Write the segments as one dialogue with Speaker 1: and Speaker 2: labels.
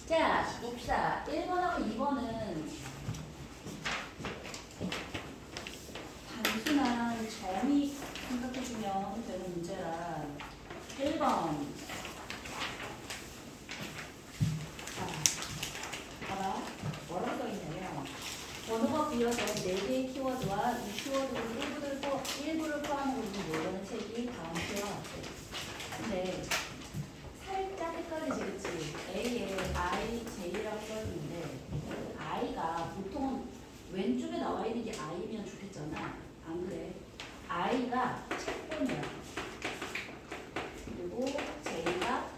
Speaker 1: 자, 봅시다. 1번하고 2번은 단순한 점이 생각해주면 되는 문제라 1번 자, 봐봐. 뭐라고 써있냐면 번호가 비어서 4개의 키워드와 이 키워드를 일부를 포함하고 있는 모르는 책이 다음 표와 같아. 근데 살짝 헷갈리지, 그치? A에 I, J라고 써있는데 I가 보통 왼쪽에 나와 있는 게 I면 좋겠잖아. 안 그래? I가 채권이야. 그리고 J가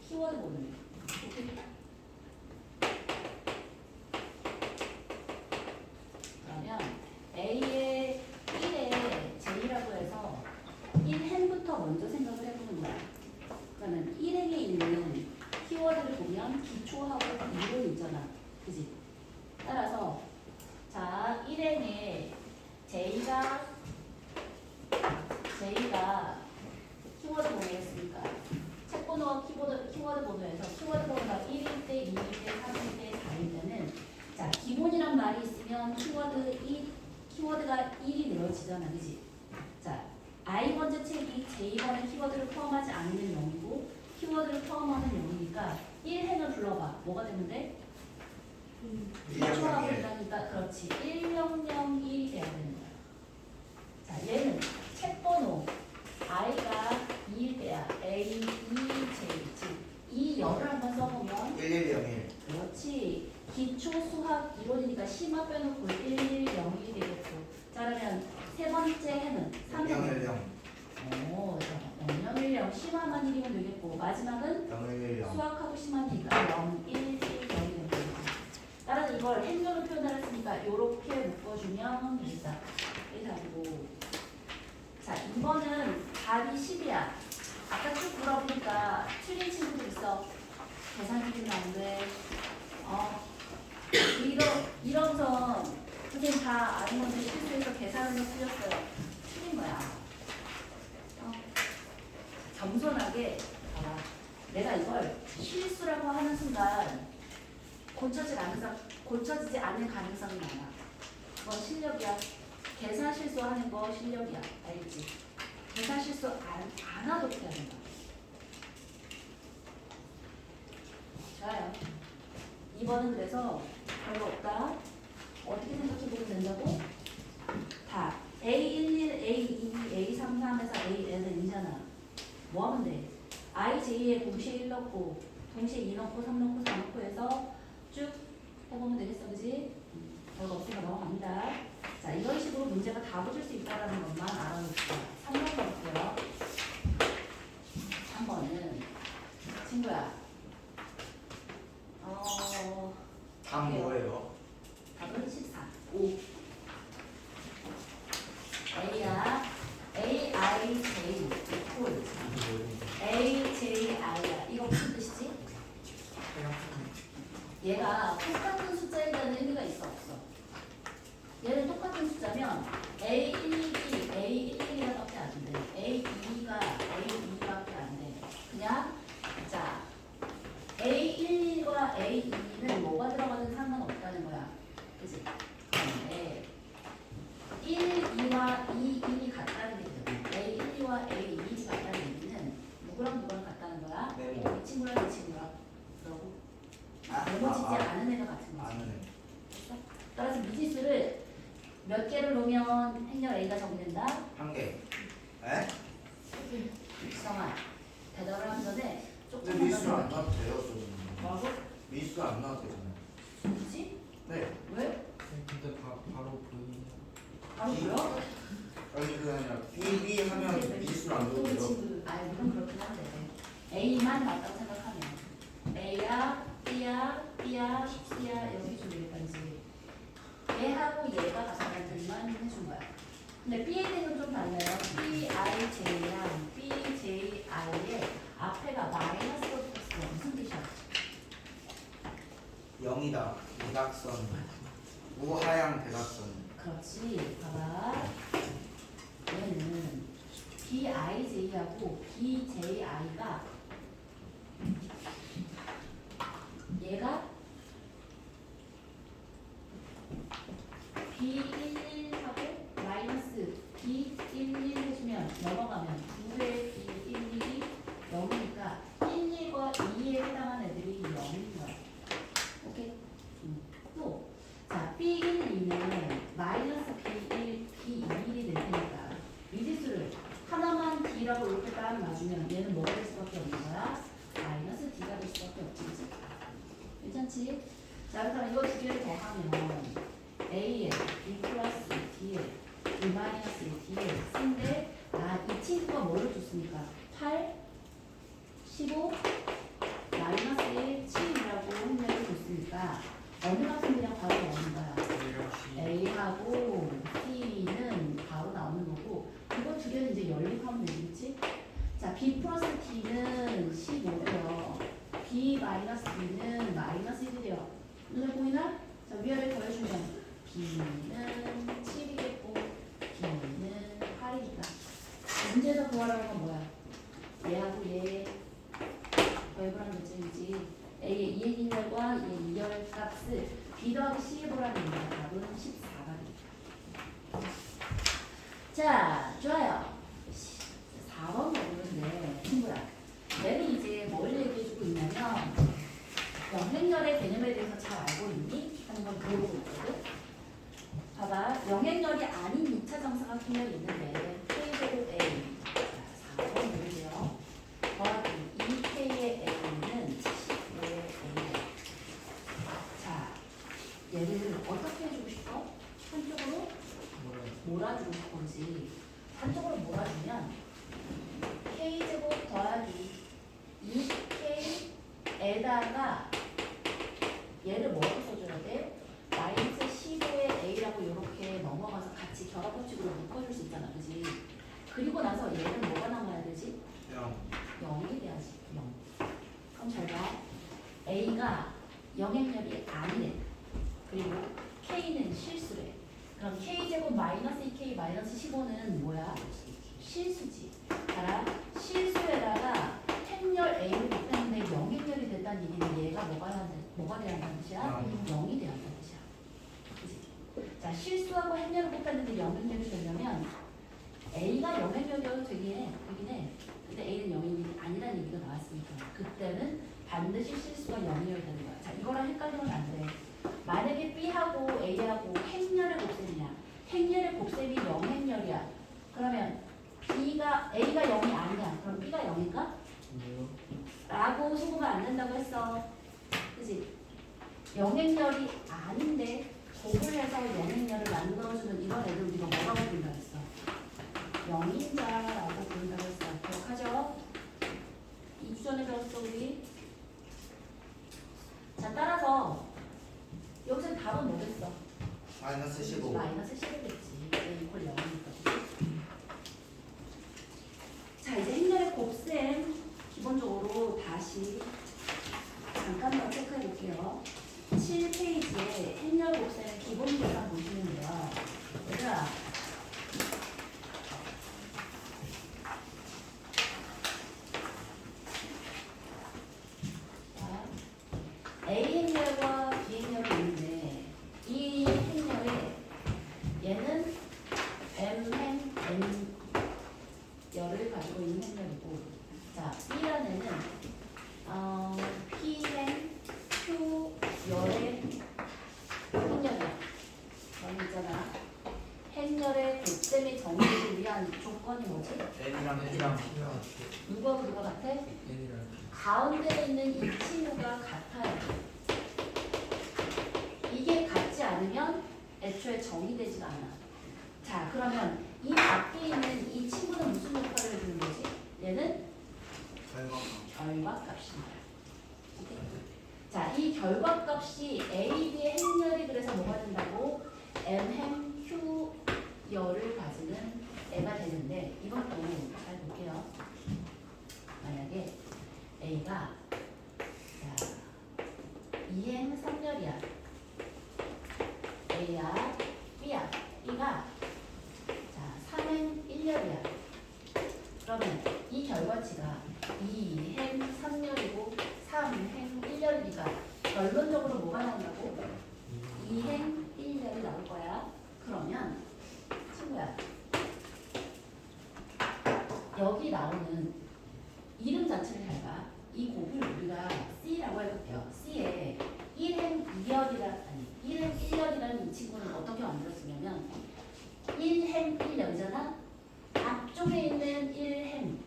Speaker 1: 키워드 번호야. 오케이? 그러면 A의 1에 J라고 해서 1행부터 먼저 생각을 해보는 거야. 그러면 1행에 있는 키워드를 보면 기초하고 이론 있잖아. 그지? 따라서 자 1행에 J가 키워드 번호였으니까 책번호와 키워드 번호에서 키워드 번호가 1일 때, 2일 때, 3일 때, 4일 때는 자 기본이란 말이 있으면 키워드가 1이 되어지잖아. 그지? 자 I 번째 책이 J번의 키워드를 포함하지 않는 0이고 키워드를 포함하는 0이니까 1행을 불러봐. 뭐가 되는데? 기초하고 있다니까 그렇지. 100일이 돼야 되는 거야. 자 얘는 책번호 I가 2일 때야. A, E, J. 즉, 이 열을 한번 써보면
Speaker 2: 1101.
Speaker 1: 그렇지. 기초 수학 이론이니까 심화 빼놓고 110이 되겠고. 자 그러면 세 번째 해는
Speaker 2: 010.
Speaker 1: 오, 010 심화만 1이면 되겠고 마지막은
Speaker 2: 011.
Speaker 1: 수학하고 심하니까 0, 1, 1, 0이 되는 거예요. 따라서 이걸 행렬로 표현을 했으니까 이렇게 묶어주면 되겠다. 이게 답이고. 자, 2번은 답이 10이야. 아까 쭉 물어보니까 틀린 친구들 있어. 계산기는 안 돼. 이런 점 선생님 다 아는 건데 실수해서 계산으로 틀렸어요. 틀린 거야. 겸손하게 봐봐. 내가 이걸 실수라고 하는 순간 고쳐지지 않는 가능성이 많아. 그건 실력이야. 계산 실수하는 거 실력이야. 알겠지? 계산 실수 안 하도 해야 된다. 좋아요. 2번은 그래서 별로 없다. 어떻게 생각해보면 된다고? 다 A11, A22, A33에서 AN은 2잖아. 뭐 하면 돼? I, J에 동시에 1 넣고 동시에 2 넣고 3 넣고 4 넣고 해서 쭉 해보면 되겠어. 그지? 별거 없으니까 넘어갑니다. 자, 이런 식으로 문제가 다 붙을 수 있다는 것만 알아놓읍시다. 3번 볼게요. 3번은 친구야.
Speaker 2: 답 뭐예요?
Speaker 1: 답은 14. 5. A야. A, I, J. 콜. A, J, I야. 이거 무슨 뜻이지? 얘가 똑같은 숫자에 대한 의미가 있어 없어? 얘는 똑같은 숫자면 A12, A11이라밖에 안 돼. A2가 A2밖에 안 돼. 그냥 자 A1과 A2는 뭐가 들어가든 상관없다는 거야. 그치? 그런데 1, 2와 2, 1이 같다는 얘기잖아. A1, 2와 A2이 같다는 얘기는 누구랑 누구랑 같다는 거야?
Speaker 2: 네모.
Speaker 1: 이 친구랑 이 친구랑. 그러고 네모지지 않은 애가 같은 거지.
Speaker 2: 아는 애.
Speaker 1: 됐어? 따라서 미지수를 몇 개를 놓으면 행렬 A가 정된다?
Speaker 2: 한 개. 에?
Speaker 1: 성아 대답을 하기 전에
Speaker 2: 근데
Speaker 1: 조금만
Speaker 2: 미수
Speaker 1: 더
Speaker 2: 안 나도 돼요, 저는.
Speaker 1: 뭐라고?
Speaker 2: 미수 안 나도 되잖아요.
Speaker 1: 뭐지?
Speaker 2: 네.
Speaker 1: 왜?
Speaker 3: 근데 바로 보이네요.
Speaker 1: 바로 보여?
Speaker 2: 아니 그게 아니라 B 하면 미수 안 나도 돼요.
Speaker 1: 친구 아니 물론 그렇긴 한데 A만 맞다고 생각하면 A야, B야, B야, C야 여기 좀 여기까지 얘하고 얘가 같다는 뜻만 해준 거야. 근데 B에 대해서는 좀 달라요. B, I, J랑 B, J, I의 앞에가 마이너스로 붙었어. 무슨 뜻이야?
Speaker 2: 0이다. 대각선. 우하향 대각선.
Speaker 1: 그렇지. 봐봐. 얘는 BIJ하고 BJI가 B11하고 마이너스 B11 해주면 넘어가면 9의 B11이 0이니까 11과 2에 해당하는 애들이 0인 거야. 오케이? 또, 자, B12는 마이너스 B21이 될 테니까 미지수를 하나만 D라고 이렇게 딱 놔주면 얘는 뭐가 될 수밖에 없는 거야? 마이너스 D가 될 수밖에 없지. 그치? 괜찮지? 자, 그럼 이거 두 개를 더하면 A에 B 플러스 D에 B 마이너스 D에 C인데 이 친구가 뭐를 줬으니까 8, 15, 마이너스 1, 7이라고 흥미를 줬으니까 어느 학생들이랑 바로 나오는 거야? A하고 C는 바로 나오는 거고 이거 두 개는 이제 연립하면 되겠지? 자, B 플러스 D는 15고요. B 마이너스 D는 마이너스 1이래요. 눈에 보이나? 자, 위아래 더해주면 B는 7이겠고 B는 8이니까 문제에서 구하라는 건 뭐야? 얘하고 얘 더해보라는 결정이지. A의 2의 2열과 얘의 2열 값을 B 더하기 C에 보라는 거야. 답은 14번이에요. 자, 좋아요. 4번 보는데 친구야, 얘는 이제 뭘 얘기해주고 있냐면 영행열의 개념에 대해서 잘 알고 있니? 하는 걸 물어보고 있거든. 봐봐, 영행열이 아닌 2차 정사각 행렬이 있는데 K제곱 A, 자, 4번 보세요. 더하기 2K의 A는 10의 A. 자, 얘를 어떻게 해주고 싶어? 한쪽으로 몰아주고 싶은지. 한쪽으로 몰아주면 K제곱 더하기 2K에다가 얘를 뭐라고 써줘야 돼? 마이너스 15의 A라고 이렇게 넘어가서 같이 결합법칙으로 묶어줄 수 있잖아. 그지? 그리고 나서 얘는 뭐가 남아야 되지? 0이 돼야지. 0. 그럼 잘 봐. A가 영행렬이 아니래. 그리고 K는 실수래. 그럼 K제곱 마이너스 2K 마이너스 15는 뭐야? 실수지. 따라 실수에다가 행렬 A를 곱했는데 영행렬이 됐다는 얘기는 얘가 뭐가 돼야 한다는 뜻이야? 0이 돼야 한다는 뜻이야. 그치? 자, 실수하고 행렬을 곱했는데 영행렬이 되려면 A가 영행렬이어도 되긴 해. 근데 A는 영행렬이 아니라는 얘기가 나왔으니까 그때는 반드시 실수가 영행렬이 되는 거야. 자, 이거랑 헷갈리면 안 돼. 만약에 B하고 A하고 행렬의 곱셈이야. 행렬의 곱셈이 영행렬이야. 그러면 A가 0이 아니야. 그럼 B가 0인가? 라고 속으면 안 된다고 했어. 그치? 영행렬이 아닌데 곱을해서 영행렬을 만들어주는 이런 애들 우리가 뭐라고 부른다고 했어? 영인자라고 부른다고 했어. 기억하죠? 2주 전에 배웠어 우리. 자, 따라서 여기서 답은 뭐겠어?
Speaker 2: 마이너스 15.
Speaker 1: 마이너스 15겠지. A 이퀄 0이니까. 자, 이제 행렬의 곱셈 기본적으로 다시 잠깐만 체크해 볼게요. 7페이지에 행렬 곱셈 기본 계산 보시면 돼요. 얘들아, A 행렬과 B 행렬이 있는데 이 행렬에 얘는 M행 N 열을 가지고 있는 행렬이고, 자, B라는 애는 P행 Q 열의 행렬이야. 여기 있잖아. 행렬의 곱셈이 정리를 위한 조건이 뭐지?
Speaker 2: N이랑 B랑
Speaker 1: 누구하고 누가 같아?
Speaker 3: N이랑
Speaker 1: 가운데 있는 이 친구가 같아요. 이게 같지 않으면 애초에 정의되지가 않아. 자, 그러면 이 밖에 있는 이 친구는 무슨 역할을 해주는 거지? 얘는 결과값입니다. 오케이? 자, 이 결과값이 A, B의 행렬이 그래서 뭐가 된다고? M행 Q 열을 가지는 애가 되는데 이것도 잘 볼게요. 만약에 A가 자 2행 3열이야. A야 B야. B가 자 3행 1열이야. 그러면 이 결과치가 2행 3열이고 3행 1열이니까 결론적으로 뭐가 나온다고? 2행 1열이 나올 거야. 그러면 친구야, 여기 나오는 이름 자체를 잘 봐. 이 곱을 우리가 C라고 해볼게요. C에 1행 1열이라는 이 친구는 어떻게 만들어지냐면 1행 1열이잖아. 앞쪽에 있는 1행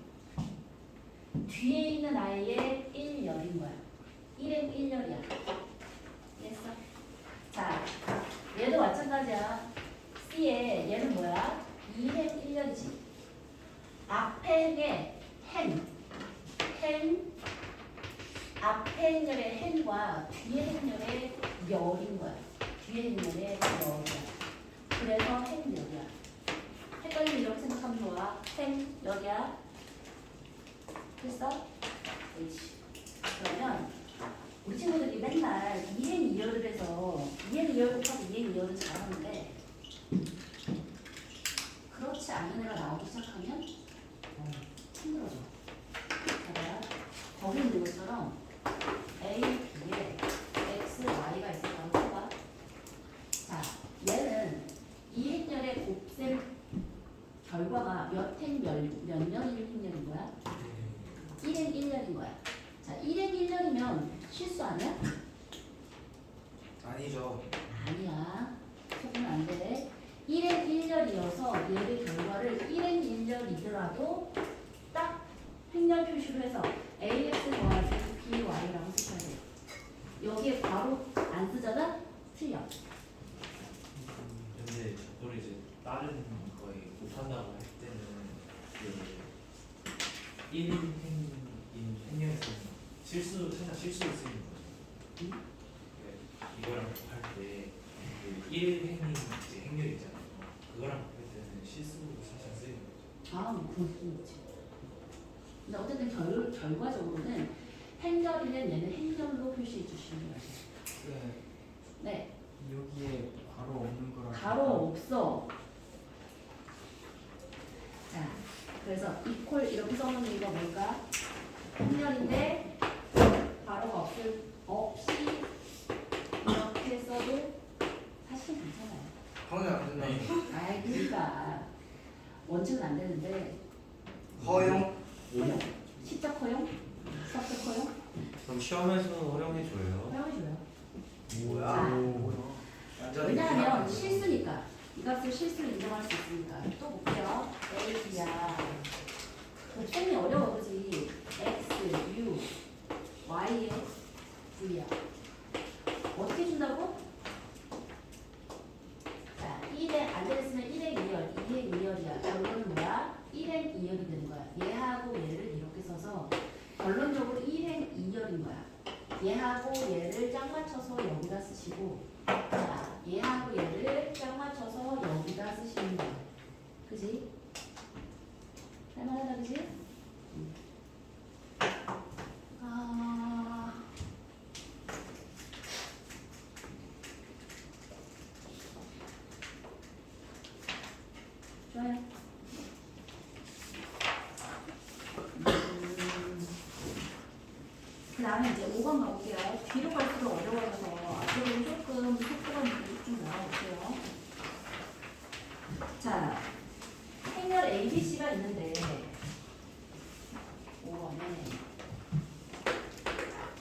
Speaker 1: 뒤에 있는 아이의 1열인 거야. 1행 1열이야. 됐어? 자, 얘도 마찬가지야. C에 얘는 뭐야? 2행 1열이지. 앞에 행의 앞에 행렬의 행과 뒤에 행렬의 열인 거야. 뒤에 행렬의 열이야. 그래서 행열이야. 헷갈리면 이렇게 생각하면 좋아. 행열이야. 됐어? 그렇지. 그러면 우리 친구들이 맨날 2행 2열을 해서 2행 2열 곱하기 2행 2열은 잘하는데 그렇지 않은 애가 나오기 시작하면 힘들어져. 봐봐. 거기 있는 것처럼 A, B에 X, Y가 있었다고 해봐. 자, 얘는 이 행렬의 곱셈 결과가 몇 명일 행렬인 거야? 1행 1년인 거야. 자, 1행 1년이면 실수 아니야?
Speaker 2: 아니죠.
Speaker 1: 아니야. 속으면 안 돼. 1행 1년이어서 얘의 결과를 1행 1년이더라도 딱 행렬 표시로 해서 AX 더하기 BY라고 쓰셔야 돼. 여기에 바로 안 쓰잖아? 틀려.
Speaker 4: 근데 저걸 이제 다른 거에 못한다고 할 때는 그 1행인 행렬에서는 살짝 실수를 쓰는 거죠.
Speaker 1: 응?
Speaker 4: 이거랑 곱할 때그 1행인 이제 행렬 있잖아요. 그거랑 곱할 때는 실수로 살짝 쓰이는 거죠.
Speaker 1: 아, 그렇지. 근데 어쨌든 결과적으로는 행렬이면 얘는 행렬로 표시해 주시는 거예요.
Speaker 3: 네.
Speaker 1: 네.
Speaker 3: 여기에 가로 없는 거랑
Speaker 1: 가로 없어. 자, 그래서 이퀄 이렇게 써놓는 이거 뭘까? 행렬인데 가로가 없이 이렇게 써도 사실 괜찮아요.
Speaker 2: 허용 안 된다.
Speaker 1: 아이, 그러니까 원칙은 안 되는데
Speaker 2: 허용?
Speaker 1: 허용. 시적 허용? 수학적 허용?
Speaker 5: 그럼 시험에서 활용해줘요.
Speaker 1: 허용해줘요.
Speaker 2: 뭐야? 완전
Speaker 1: 왜냐하면 실수니까. 이 값을 실수를 인정할 수 있으니까. 또 볼게요. A야. 곱셈이 어려워, 그지? X, U, Y의 V야. 어떻게 준다고? 자, 1에 안 되겠으면 1의 2열, 2의 2열이야. 결론은 뭐야? 1의 2열이 되는 거야. 얘하고 얘를 이렇게 써서 결론적으로 1의 2열인 거야. 얘하고 얘를 짝 맞춰서 여기다 쓰시고, 자, 얘하고 얘를 짝 맞춰서 여기다 쓰시는 거야. 그지? 할만하다, 그지? 아... 좋아요. 그 다음에 이제 5번 가볼게요. 뒤로 갈수록 어려워져서 앞으로는 조금 속도가 좀 나와볼게요. 자, 행렬 ABC가 있는데 5번에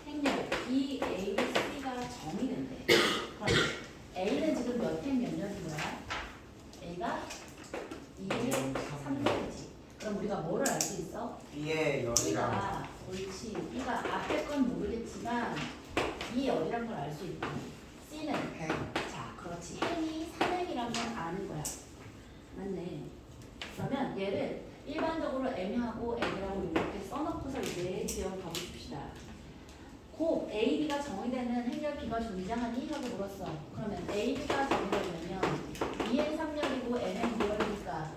Speaker 1: 행렬 BAC가 정의된대. 그럼 A는 지금 몇 행 몇 년인 거야? A가 2행 3년이지. 그럼 우리가 뭐를 알 수 있어?
Speaker 2: B의 열이랑
Speaker 1: B가 옳지. B가 앞에 건 모르겠지만 이 열이란 걸 알 수 있고 C는
Speaker 2: 행.
Speaker 1: 자, 그렇지. 행이 3행이란 건 아는 거야. 맞네. 그러면 얘를 일반적으로 M하고 N이라고 이렇게 써놓고서 이제 지역을 가보십시다. 곱 A, B가 정의되는 행렬 B가 존재하니? 하고 물었어. 그러면 A, B가 정의되려면 2행 3년이고 N은 2열이니까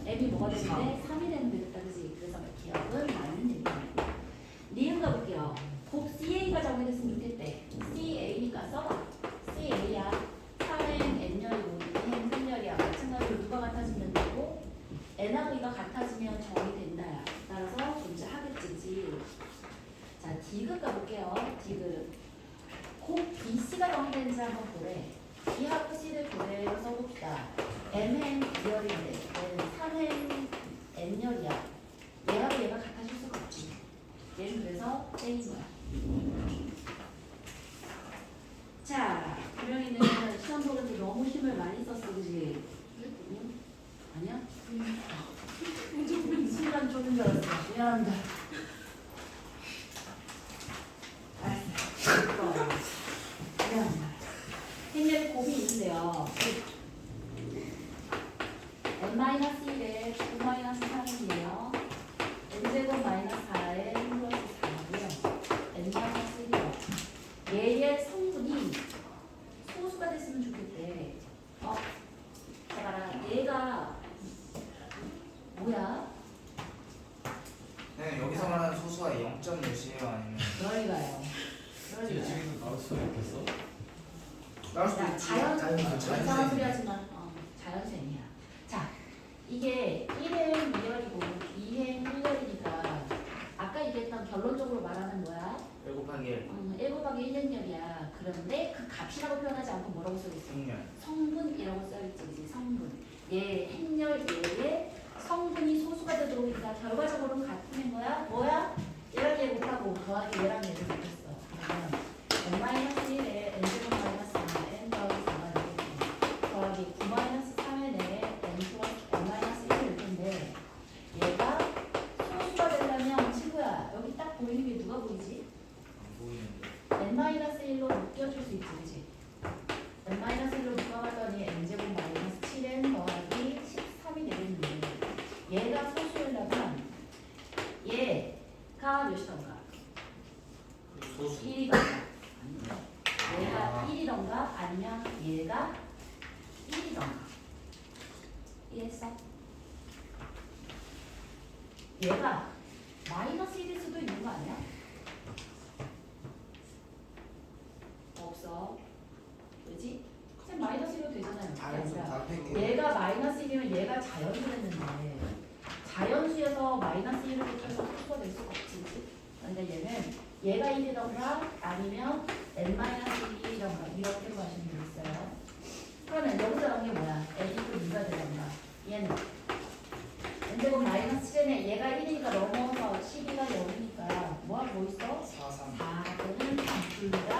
Speaker 1: M이 뭐가 되는데? 3이 되면 되겠다. 그지? 그래서 기억은 맞는 얘기야. 니은 가볼게요. 곱 CA가 정의됐으면 좋겠대. CA니까 써봐. CA야. 3행 N열이고 2행 3열이야. 마찬가지로 누가 같아지면 되고 N하고 E가 같아지면 정의된다야. 따라서 존재하겠지. 자, 디귿 가볼게요. 디귿. 곱 BC가 정의되는지 한번 보래. B하고 C를 그대로 써봅시다. m행 2열인데 얘는 3행 n열이야. 얘하고 얘가 같아질 수가 없지. 얘는 그래서 A인 거야. 자, 구명이는 시험 보는데 너무 힘을 많이 썼어, 그지? 응? 아니야? 순간 쫄은 줄 알았어. 미안합니다. 알았어. 미안합니다. 행렬 곱이 있는데요. n-1에 9-3이에요. n제곱 마이너스 4에 플러스 4고요. n-1이요. 얘의 성분이 소수가 됐으면 좋겠대. 봐봐라. 얘가 뭐야?
Speaker 2: 네, 여기서 말하는 소수가 0점 몇이에요? 아니면
Speaker 1: 그러니까요. 그러니까요.
Speaker 3: 지금 나올 수가 있겠어?
Speaker 2: 나올 수도
Speaker 1: 야,
Speaker 2: 있지.
Speaker 1: 이상한 소리
Speaker 2: 자연스러운
Speaker 1: 하지 마. 자연생이야. 자, 이게 1행 2열이고 2행 1열이니까 아까 얘기했던 결론적으로 말하는 뭐야?
Speaker 2: 1 곱하기 1
Speaker 1: 1 곱하기 1행열이야. 그런데 그 값이라고 표현하지 않고 뭐라고 써있어?
Speaker 2: 성렬.
Speaker 1: 성분이라고 써있지, 그지? 성분. 얘 행렬 얘의 성분이 소수가 되도록 그러니까 결과적으로는 같은 거야? 뭐야? 얘랑 얘 곱하고 더하기 얘랑 얘를 곱했어. 그러면 n-1에 n제곱 마이너스 4 n 더하기 4가 되겠고 더하기 9-3n에 n 플러스 n-1이 될 텐데 얘가 소수가 되려면 친구야 여기 딱 보이는 게 누가 보이지?
Speaker 4: 안 보이는데.
Speaker 1: n-1로 묶여줄 수 있지, 그지? n-1로 묶어가더니 n제곱 마이너스 7n 더하기 13이 되겠는데 얘가 소수려면 얘가 몇이던가?
Speaker 2: 소수.
Speaker 1: 1이던가 얘가 1이던가 아니면 얘가 1이던가 이해했어? 얘가 마이너스 1일 수도 있는 거 아니야? 없어. 왜지? 쌤 마이너스 1로 되잖아요.
Speaker 2: 자연수
Speaker 1: 그게 아니라
Speaker 2: 다 뺄게.
Speaker 1: 얘가 마이너스 1이면 얘가 자연수였는데 자연수에서 마이너스 1을 곱해서 소수가 될 수가 없지, 그치? 근데 얘는 얘가 1이던가 아니면 n-1이던가 이렇게 구하시면 되겠어요. 그러면 여기서 나온 게 뭐야? n이고 2가 되던가 얘는 n제곱 마이너스 7에 얘가 1이니까 넘어서 12가 0이니까 뭐 있어?
Speaker 2: 4, 3.
Speaker 1: 4또는 3가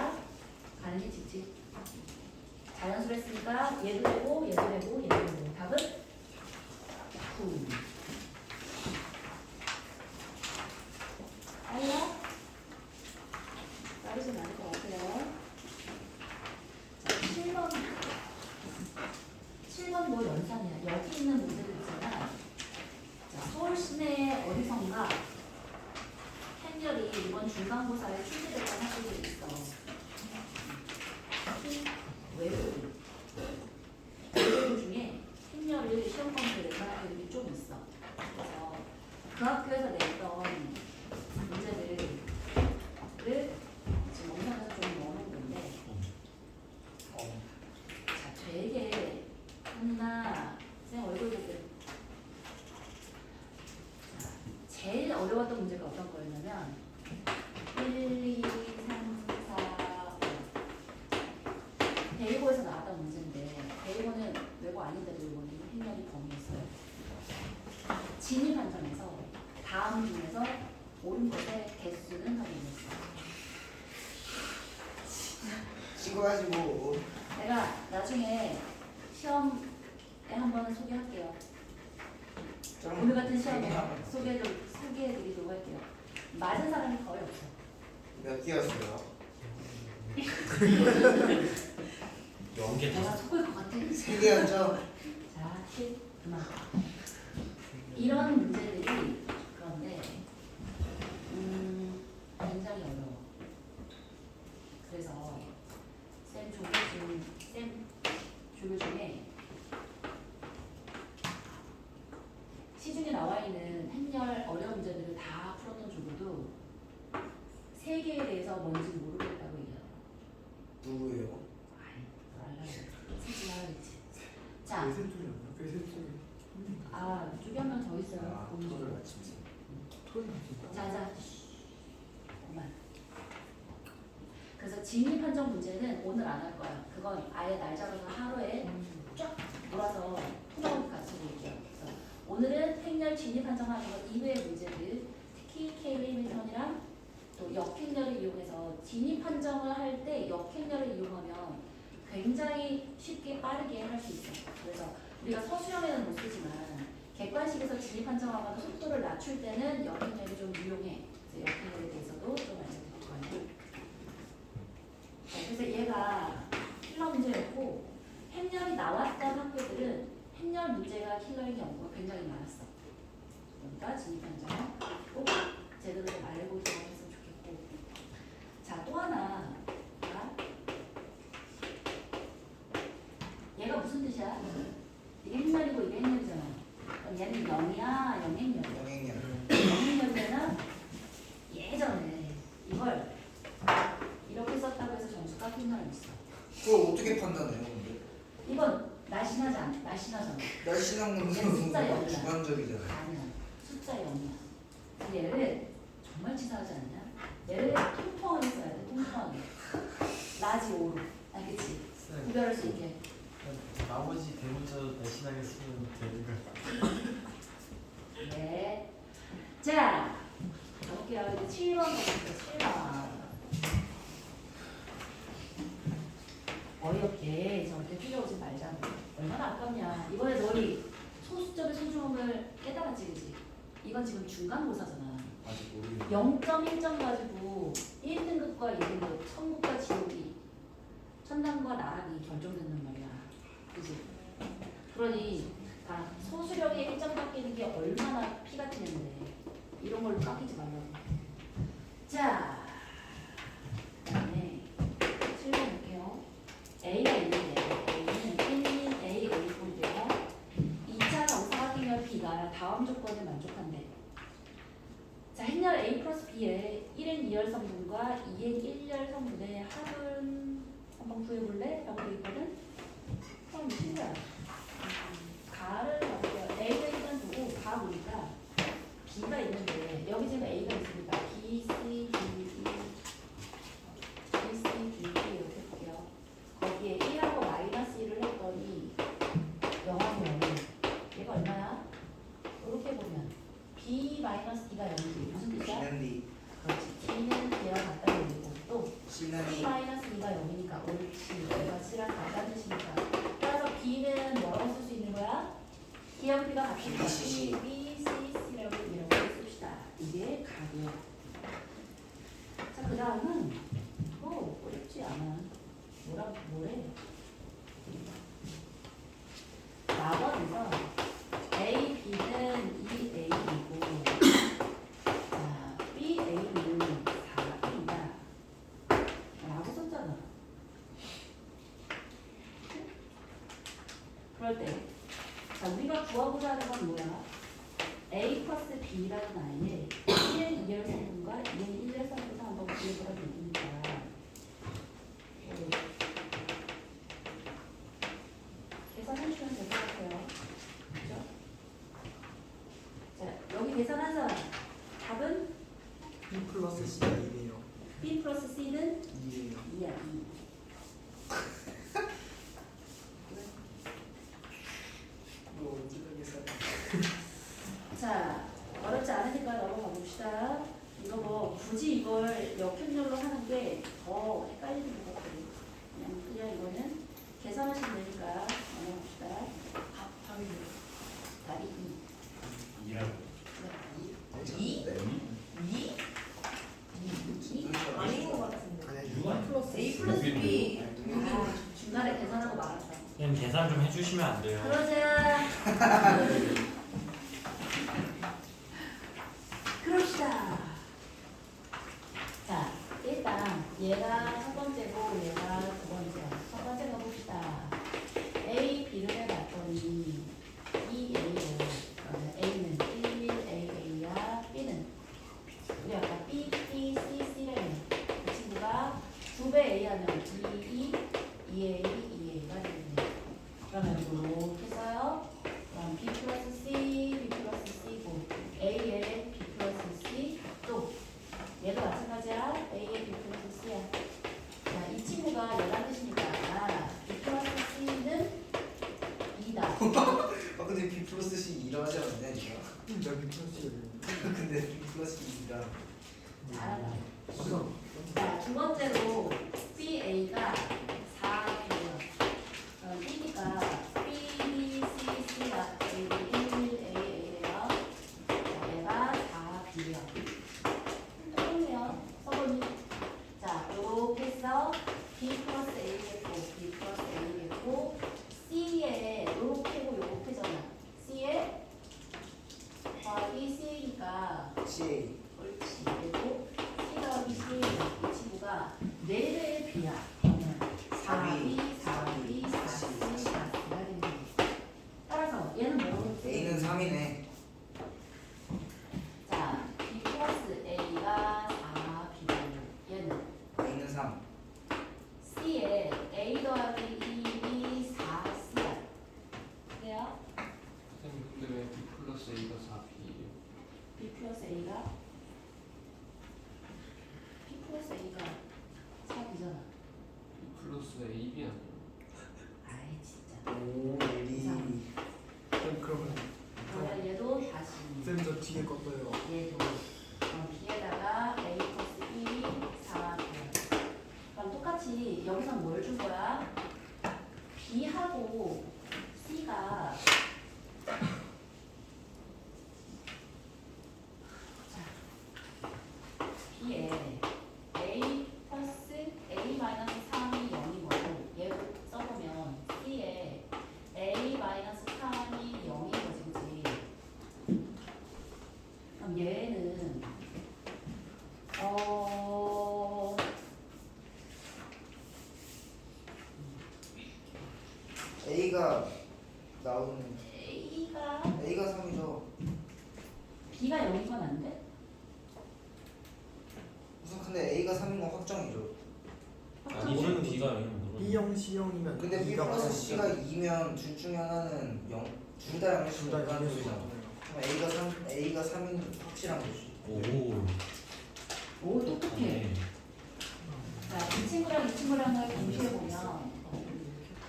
Speaker 1: 가는 게 직지. 자연수로 했으니까 얘도 되고 얘도 되고 얘도 되고 답은 9. 알려? 빠르진 않을 것 같아요. 자, 7번 뭐 연산이야. 여기 있는 문제들 있잖아. 자, 서울 시내 어디선가 행렬이 이번 중간고사에 출제됐던 학교들이 있어. 외국 중에 행렬을 시험 검토를 냈던 학교들이 좀 있어. 그래서 그 학교에서 냈던 문제들을 지금 영상에서 좀 넣어놓은 건데 자, 되게 누나 쌤 얼굴 볼 때 제일 어려웠던 문제가 어떤 거였냐면 1, 2, 3, 4, 5 대입고에서 나왔던 문제인데 대입고는 외고 아닌데도 이거는 행렬이 범위였어요. 진입 한정에서 다음 중에서 옳은 것의 개수는 확인했어요.
Speaker 2: 찍어가지고
Speaker 1: 내가 나중에 시험에 한번 소개할게요. 오늘 같은 시험에 소개해드리도록 할게요. 맞은 사람이 거의 없어.
Speaker 2: 몇 개였어요?
Speaker 5: 0개
Speaker 1: 내가 속을 것 같아.
Speaker 2: 3개였죠?
Speaker 1: 자, 10 그만. 이런 문제들이 그런데 굉장히 어려워. 그래서 쌤 조교 중에 시중에 나와 있는 행렬 어려운 문제들을 다 풀었던 조교도 세 개에 대해서 뭔지 모르겠다고 얘기하더라고.
Speaker 2: 누구예요?
Speaker 1: 아이, 알라 쓰지 말아야지. 자, 저기 한 명 더 있어요.
Speaker 2: 토를 맞추면서.
Speaker 1: 자자. 그만. 그래서 진입 판정 문제는 오늘 안 할 거야. 그건 아예 날 잡아서 하루에 쫙 몰아서 얘기해요. 그래서 오늘은 행렬 진입 판정하는 것 이외의 문제들, 특히 K-리미턴이랑 또 역행렬을 이용해서 진입 판정을 할 때 역행렬을 이용하면 굉장히 쉽게 빠르게 할 수 있어요. 그래서 우리가 서술형에는 못 쓰지만 객관식에서 진입 판정하거나 속도를 낮출 때는 역행렬이 좀 유용해. 그래서 역행렬에 대해서도 좀 알려드릴 거예요. 그래서 얘가 킬러 문제였고 행렬이 나왔던 학교들은 행렬 문제가 킬러인 경우가 굉장히 많았어. 그러니까 진입 판정 꼭 제대로 좀 알고 들어갔으면 좋겠고. 자, 또 하나. 자, 얘가 무슨 뜻이야? 이게 행렬이고 이게 행렬이잖아. 그럼 얘는 0이야, 영행렬이야.
Speaker 2: 영행렬.
Speaker 1: 영행렬이면 예전에 이걸 이렇게 썼다고 해서 점수 깎인 사람 있어.
Speaker 2: 그걸 어떻게 판단해요, 근데?
Speaker 1: 이건 날씬하잖아. 날씬하잖아.
Speaker 2: 날씬한 건
Speaker 1: 얘는 숫자
Speaker 2: 너무
Speaker 1: 0이야.
Speaker 2: 주관적이잖아요.
Speaker 1: 아니야. 숫자 0이야. 얘를 정말 치사하지 않냐? 얘를 통통하게 써야 돼. 통통하게. 라지 5로. 알겠지?
Speaker 3: 쌤,
Speaker 1: 구별할 수 있게.
Speaker 3: 나머지 대문자 날씬하게 쓰면 되는 거.
Speaker 1: 네. 자, 가볼게요. 이제 7번 가볼게요. 7번. 어이없게 저렇게 뛰어오지 말자. 얼마나 아깝냐. 이번에 너희 소수점의 소중함을 깨달았지, 그지? 이건 지금 중간고사잖아.
Speaker 5: 아직 모르겠어요.
Speaker 1: 0.1점 가지고 1등급과 2등급, 천국과 지옥이, 천당과 나락이 결정된단 말이야. 그지? 그러니 다 소수력에 1점 깎이는 게 얼마나 피가 튀는데 이런 걸로 깎이지 말라고. 자, 그다음에 7번 볼게요. A가 있는데 A는 1, A, A 꼴이고요. 2차 정사각형렬 B가 다음 조건에 만족한대. 자, 행렬 A 플러스 B의 1N 2열 성분과 2N 1열 성분의 합은 한번 구해볼래? 라고 돼 있거든? 그럼 무슨 거야? 가를 볼게요. A가 일단 보고 가 보니까 B가 있는데 여기 지금 A가 있으니까 B, C, D, E, B, C, D, E 이렇게 볼게요. 거기에 1하고 마이너스 1을 했더니 영하면 얘가 얼마야? 이렇게 보면 B 마이너스 D가 0이지. 무슨 뜻이야?
Speaker 2: B는 D,
Speaker 1: 그렇지. D는 D와 같다는 얘기고 또
Speaker 2: C는
Speaker 1: B
Speaker 2: E.
Speaker 1: 마이너스 2가 0이니까 옳지. 얘가 C랑 같다는 뜻이니까. 따라서 B는 뭐라고 쓸 수 있는 거야? D하고 B가 같으니까
Speaker 2: B,
Speaker 1: B, C, C라고 이렇게 씁시다. 이게 가고요. 자, 그 다음은 어렵지 않아. 뭐래? 나번에서 A, B는 2A이고 자, B, A는 4B다 라고 썼잖아. 그럴 때 자, 우리가 구하고자 하는 건 뭐야? A 플러스 B라는 아이의 1의 2열 성분과 2의 1열 성분을 한번 구해보라는 얘기니까 계산해주면 될 것 같아요. 그죠? 자, 여기 계산한 사람 답은
Speaker 3: B 플러스 C가 2네요.
Speaker 1: B 플러스 C는
Speaker 3: 2예요.
Speaker 1: 2야, 2.
Speaker 3: 이거 언제 되겠어요?
Speaker 1: 자, 어렵지 않으니까 넘어가 봅시다. 이거 뭐 굳이 이걸 역행렬로 하는 게 더 헷갈리는 것 같아요. 그냥 이거는 계산하시면 되니까 넘어갑시다. 답이 답이 2.
Speaker 4: 이라고.
Speaker 1: 2? 2? 아닌 것 같은데. A 플러스 B. 아, 중간에 계산하고 말았다.
Speaker 5: 그냥 계산 좀 해주시면 안 돼요?
Speaker 1: 그러자. 그럽시다. 자, 일단 얘가 첫 번째고 얘가 두 번째야. 첫 번째 가봅시다. A, B를 해봤더니 2A로 그러면 A는 1, A야. B는 우리 아까 B, B, C, C를 그 친구가 2배 A 하면 2, 2A, 2A가 되겠네. 그러면 이렇게 써요. 그럼 B 플러스 C, B 플러스 C고 A에 B 플러스 C 또 얘도 마찬가지야. A에 B 플러스 C야. 자, 이 친구가 얘란 뜻이니까 B 플러스 C는 2다.
Speaker 2: 아 근데 B 플러스
Speaker 3: 내가 미끄러지게 되는데.
Speaker 2: 근데 플러스입니다.
Speaker 1: 잘한다.
Speaker 3: 우선
Speaker 1: 자, 두 번째로 BA가 4고요. 그럼 B가 B, B, C, C가 A, B, 1, A, A래요. 자, 얘가 4B요. 똑같네요. 써보니. 자, 요렇게 해서 B 플러스 A겠고, B 플러스 A겠고, C에 요렇게고 요렇게잖아. C에 더하기 C니까
Speaker 2: C
Speaker 1: 옳지. 그리고 C 더하기 C 이 친구가 4배의 B야. 그러면 4B, 4B, 4C, 4C가 되는 거야. 따라서 얘는 뭐로?
Speaker 2: A는 3이네.
Speaker 1: 자, B 플러스 A가 4B고 얘는
Speaker 2: A는 3.
Speaker 1: C에 A 더하기 2B 4C야. 그래요?
Speaker 6: 선생님 근데 왜 B 플러스 A가 4B예요?
Speaker 1: B 플러스 A가 B 플러스 A가 4B잖아.
Speaker 6: B 플러스 AB 아니에요?
Speaker 1: 아이 진짜.
Speaker 2: 오,
Speaker 1: 이상.
Speaker 3: 그러면
Speaker 1: 그러면 얘도 다시
Speaker 3: 쌤저 뒤에 거 떠요.
Speaker 1: 얘도 B에다가 A 플러스 1, 4 그럼 똑같이 여기서 뭘 준 거야? B하고 C가 자, B에 A 플러스 A 마이너스 3이 0인 거고 얘도 써보면 C에 A 마이너스 3이 0인 거지 그치? 그럼 얘는
Speaker 2: A가 나오는
Speaker 1: A가
Speaker 2: A가 3이죠.
Speaker 1: B가 0인 건 안 돼?
Speaker 2: 우선 근데 A가 3인 건 확정이죠.
Speaker 5: 아니면 B가 아니면
Speaker 3: B형 C형이면
Speaker 2: 근데 B 플러스 C가 2면 둘 중에 하나는 0, 둘 다 0일 수도
Speaker 3: 둘다
Speaker 2: 있다는
Speaker 3: 이길 수
Speaker 2: 소리잖아.
Speaker 3: 있잖아요.
Speaker 2: 그럼 A가 3인 확실한 거지.
Speaker 5: 오.
Speaker 1: 오 똑똑해. 자, 이 친구랑 이 친구랑을 동시에 보면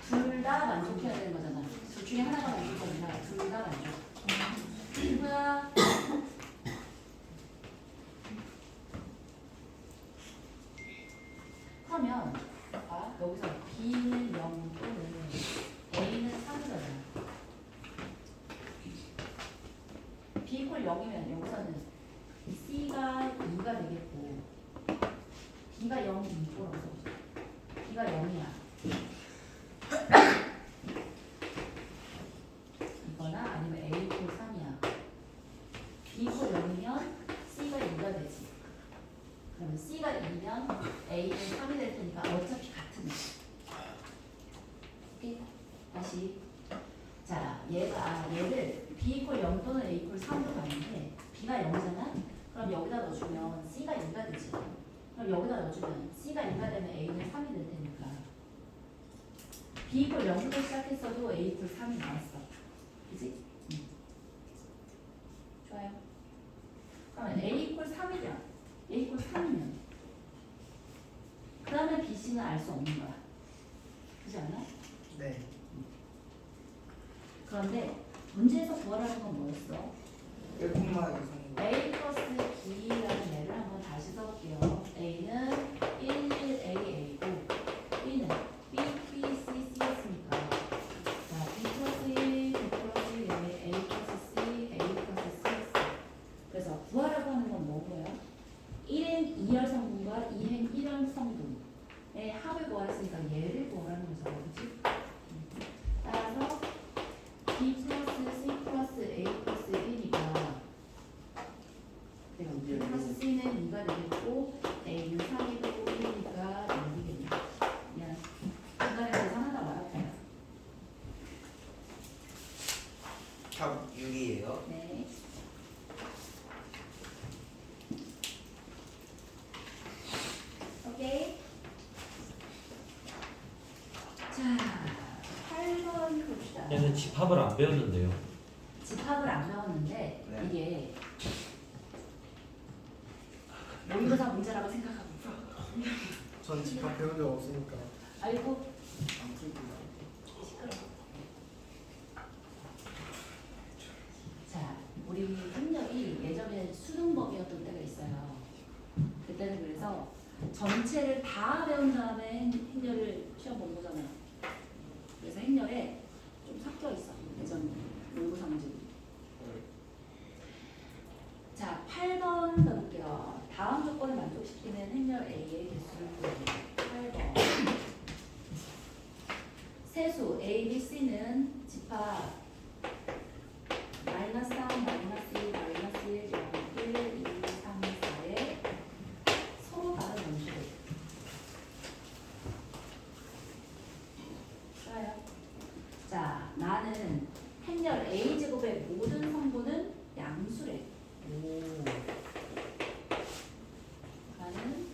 Speaker 1: 둘 다 만족해야 되는 거잖아. 둘 중에 하나가 만족이 아니라 둘 다 만족. 친구야. 그러면 봐 여기서 B는 0 또는 A는 3이잖아. B 이퀄 0이면 여기서는 C가 2가 되겠고 B가 0이 2라고 써보자. B가 0이야. 이거나 아니면 A 이퀄 3이야. B 이퀄 0이면 C가 2가 되지. 그러면 C가 2면 A는 3이 될 테니까 어차피 같은 거. 오케이? 다시. 자, 얘를 B 이퀄 0 또는 A 이퀄 3으로 가는데 B가 0이잖아? 그럼 여기다 넣어주면 C가 2가 되지. 그럼 여기다 넣어주면 C가 2가 되면 A는 3이 될 테니까 B 이퀄 0부터 시작했어도 A 이퀄 3이 나왔어. 그지? 좋아요. 그러면 A 이퀄 3이면 A 이퀄 3이면 그 다음에 BC는 알 수 없는 거야. 그렇지 않아?
Speaker 3: 네.
Speaker 1: 그런데 문제에서 구하라는 건 뭐였어?
Speaker 2: 1콤마 이상.
Speaker 1: A 플러스 B라는 애를 한번 다시 써볼게요. A는 1, 1, A, A고 B는 B, B, C, C였으니까 자, B 플러스 1, B 플러스 1, A 플러스 C, A 플러스 C였어. 그래서 구하라고 하는 건 뭐고요? 1행 2열 성분과 2행 1열 성분의 합을 구하랬으니까 얘를 구하라는 거잖아. 그치? 따라서 B 플러스 C 플러스 A 플러스 1이니까 내가 B 플러스 C는 2가 되겠고 A는 3이고 1이니까 0이겠네. 미안. 중간에 계산하다 말았어요.
Speaker 2: 답 6이에요.
Speaker 1: 네. 오케이. 자, 8번 봅시다.
Speaker 5: 얘는 집합을 안 배웠는데요.
Speaker 1: 집합을 안 배웠는데
Speaker 2: 네.
Speaker 1: 이게 모의고사 문제라고 생각하고
Speaker 3: 전 집합 배운 적 없으니까
Speaker 1: 아이고
Speaker 3: 안 풀고.
Speaker 1: 시끄러워. 자, 우리 이제 수능법이었던 때가 있어요. 그때는 그래서 전체를 다 배운 다음에 행렬을 시험 본 거잖아요. 그래서 행렬에 좀 섞여 있어. 예전 농구 상징. 자, 8번 가볼게요. 다음 조건을 만족시키는 행렬 A의 개수를 구해요. 8번. 세수 A, B, C는 집합 마이너스 3, 마이너스 2, 마이너스 1, 0, 1, 2, 3, 4에 서로 다른 연수로. 좋아요. 자, 나는 행렬 A제곱의 모든 성분은 양수래. 오. 나는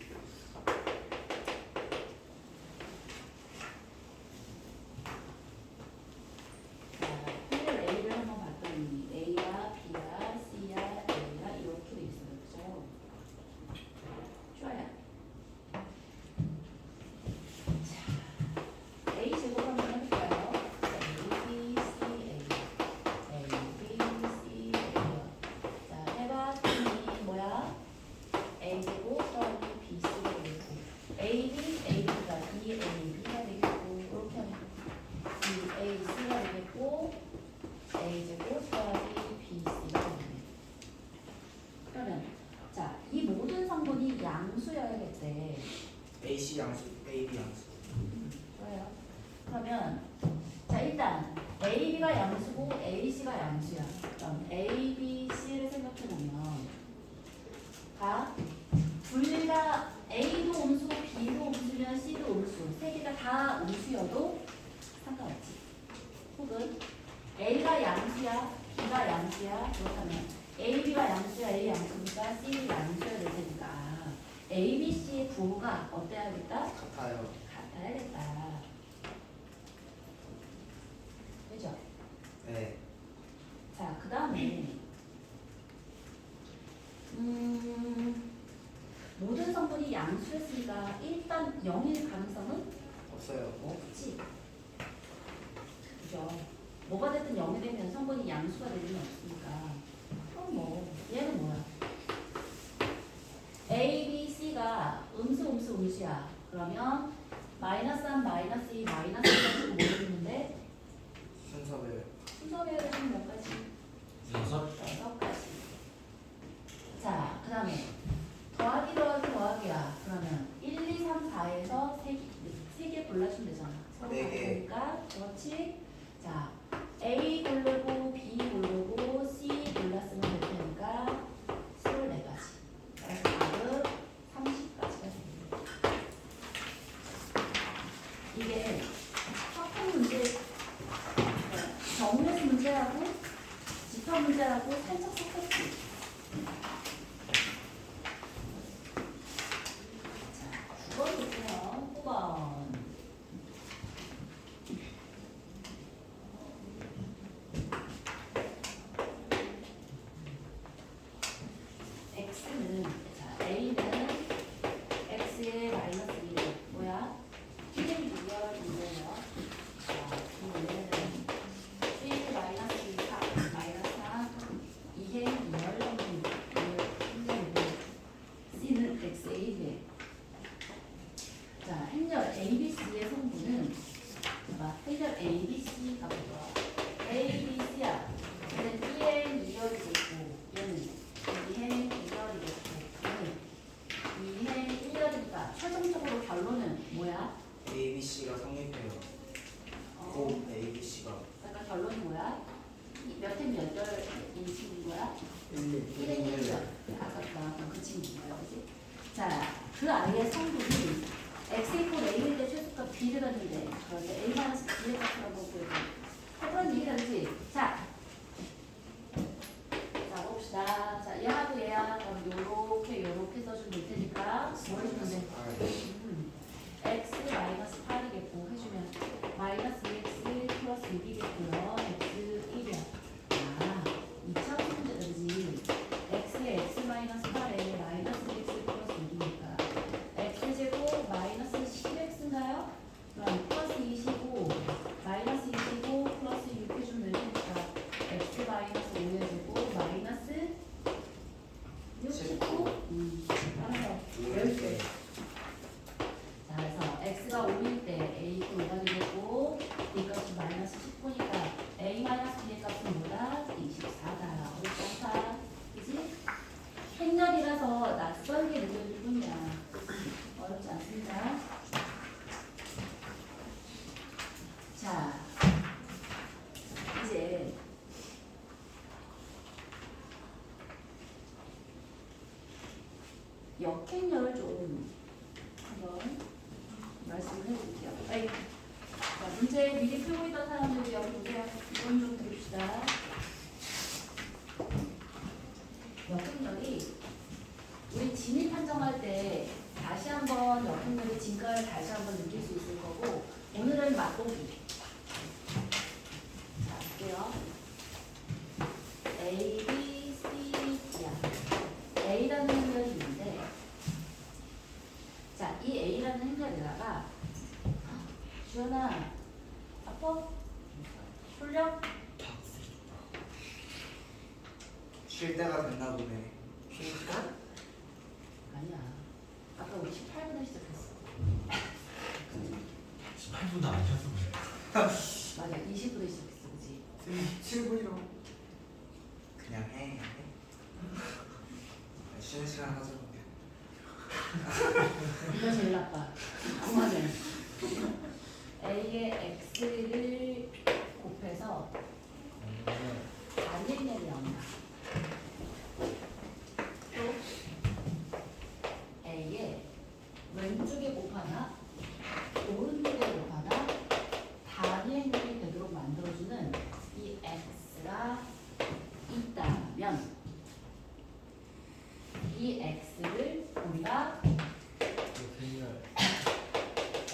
Speaker 1: 행렬 A를 한번 봤더니 A야, B야, C야, A야 이렇게 돼 있어요. 그죠? 좋아요. 자, A 제곱 한번 해볼까요? A, B, C, A. A, B, C, A요. 자, 해봐. 이 뭐야? A 제곱 더하기 B, C가 되겠고 A, B, A, B가 2, A, B가 되겠고 이렇게 하면 2, A, C가 되겠고 A 제곱 더하기 B, C가 되겠네. 그러면 자, 이 모든 성분이 양수여야겠대.
Speaker 2: AC 양수, AB 양수.
Speaker 1: 좋아요. 그러면 자, 일단 A, B가 양수고 A, C가 양수야. 그럼 A, B, C를 생각해 보면 둘 다 A도 음수, B도 음수면 C도 음수. 세 개가 다 음수여도 상관없지. 혹은 A가 양수야, B가 양수야. 그렇다면 A, B가 양수야, A 양수니까 C 양수야 될 테니까 A, B, C의 부호가 어때야겠다?
Speaker 2: 같아요.
Speaker 1: 같아야겠다. 그죠?
Speaker 2: 네.
Speaker 1: 자, 그 다음에 모든 성분이 양수였으니까 일단 0일 가능성은
Speaker 2: 없어요.
Speaker 1: 없지. 그죠? 뭐가 됐든 0이 되면 성분이 양수가 될 리는 없으니까. 그럼 뭐 얘는 뭐야? A, B, C가 음수야. 그러면 마이너스 3, 마이너스 2, 마이너스 1까지 모르겠는데
Speaker 2: 순서별.
Speaker 1: 순서별은 몇 가지? 6가지. 자, 그 다음에 더하기야. 그러면 1, 2, 3, 4에서 3개 골라주면 되잖아. 서로
Speaker 2: 네 개.
Speaker 1: 같으니까. 그렇지? 자, A 고르고 B 고르고 C 골랐으면 될 테니까 24가지. 그래서 답은 30가지가 됩니다. 이게 학교 문제, 정리해서 문제하고 집합 문제하고 살짝 섞였지. 자, 9번 볼게요. 9번. x는, 자, a는 x의 마이너스 1은 뭐야? 1의 6이에요. 자, 이거는 1 마이너스 2, 4, 마이너스 3, 2의 2열 정도 C는 x의 1이에요. 자, 행렬 ABC의 성분은 봐봐, 행렬 ABC가 뭐야? ABC야. 얘는 2의 2열이 있고 얘는 2의 2열이겠고 얘는 2의 1열이니까 최종적으로 결론은 뭐야?
Speaker 2: A, B, C가 성립해요. 고 A, B, C가.
Speaker 1: 그러니까 결론이 뭐야? 몇 열이 친구인 거야?
Speaker 3: 1,
Speaker 1: 1의 1열. 아까 나왔던 그 친구인 거야, 그지? 자, 그 아이의 성분이 x 이퀄 a일 때 최소값 b를 갖는데 그런데 a 마이너스 b의 값이라고 보고 그런 얘기가 되지. 자, 봅시다. 자, 얘하고 얘야. 그럼 요렇게 써주면 될 테니까 뭘 해주면 돼? x 마이너스 8이겠고 해주면 마이너스 2x 플러스 6이겠고요. x 1이야. 아, 2차원 문제들이지. x에 x 마이너스 8에 마이너스 x 플러스 6이니까 x제곱 마이너스 10x인가요? 그럼 플러스 25 마이너스 25 플러스 6 해주면 되니까 역행렬을 좀 한번 말씀을 해볼게요. 아이, 자, 문제 미리 풀고 있던 사람들 여기 보세요. 이건 좀 들읍시다. 역행렬이 우리 진입 판정할 때 다시 한번 역행렬의 진가를 다시 한번 느낄 수 있을 거고 오늘은 맛보기. 자, 볼게요. A, B, C, D야. A라는 행렬이 있는데 자, 이 A라는 행렬에다가 주연아, 아파? 졸려?
Speaker 2: 쉴 때가 됐나 보네.
Speaker 3: 쉬는 시간?
Speaker 1: 아니야. 아까 우리 18분에 시작했어.
Speaker 5: 18분도 안 쉬었어.
Speaker 1: 맞아, 20분에 시작했어, 그치?
Speaker 3: 7분이라고.
Speaker 2: 그냥 해. 쉬는 시간 하자.
Speaker 1: 이거 제일 나빠. 그만해. A의 X를 곱해서 반대면이 나온다. 또 A의 왼쪽에 곱하나 오른쪽에 곱하나 단위행렬이 되도록 만들어주는 이 X가 있다면 이 X를 우리가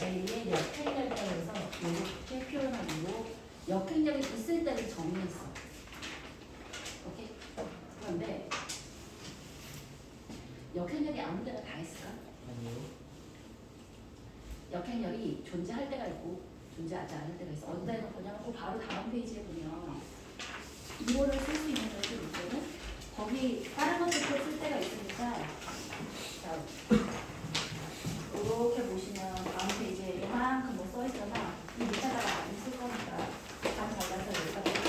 Speaker 1: A의 역행렬이라고 해서 이렇게 표현하고 역행렬이 있을 때를 정리했어. 오케이? 그런데 역행렬이 아무 데나 다 있을까?
Speaker 3: 아니요.
Speaker 1: 역행렬이 존재할 때가 있고 존재하지 않을 때가 있어. 어디다 해놓고냐면 그 바로 다음 페이지에 보면 이거를 쓸 수 있는 것이 있거든. 거기 다른 것들도 쓸 때가 있으니까 자 이렇게 보시면 다음 페이지에 이만큼 뭐 써있잖아. 이 밑에다가 많이 쓸 거니까 다 잘라서 여기다가 써요.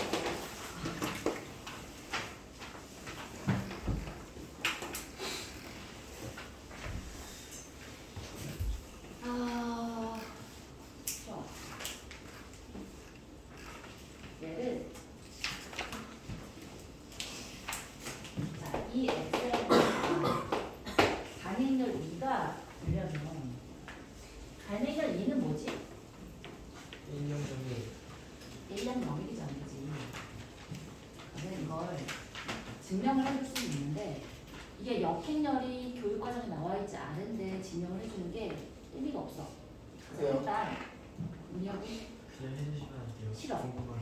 Speaker 1: 좋아. 얘를 자, 이 X라는 단행렬 2가 되려면 단행렬 2는 뭐지?
Speaker 3: 1년 전에
Speaker 1: 1년 0일이잖아, 그지? 그래서 이걸 증명을 해줄 수 있는데 이게 역행렬이 교육과정에 나와 있지 않은데 증명을 해주는 게 의미가 없어.
Speaker 3: 왜요?
Speaker 1: 일단 문혁이
Speaker 3: 그냥 해주시면 안 돼요.
Speaker 1: 싫어.
Speaker 3: 궁금한.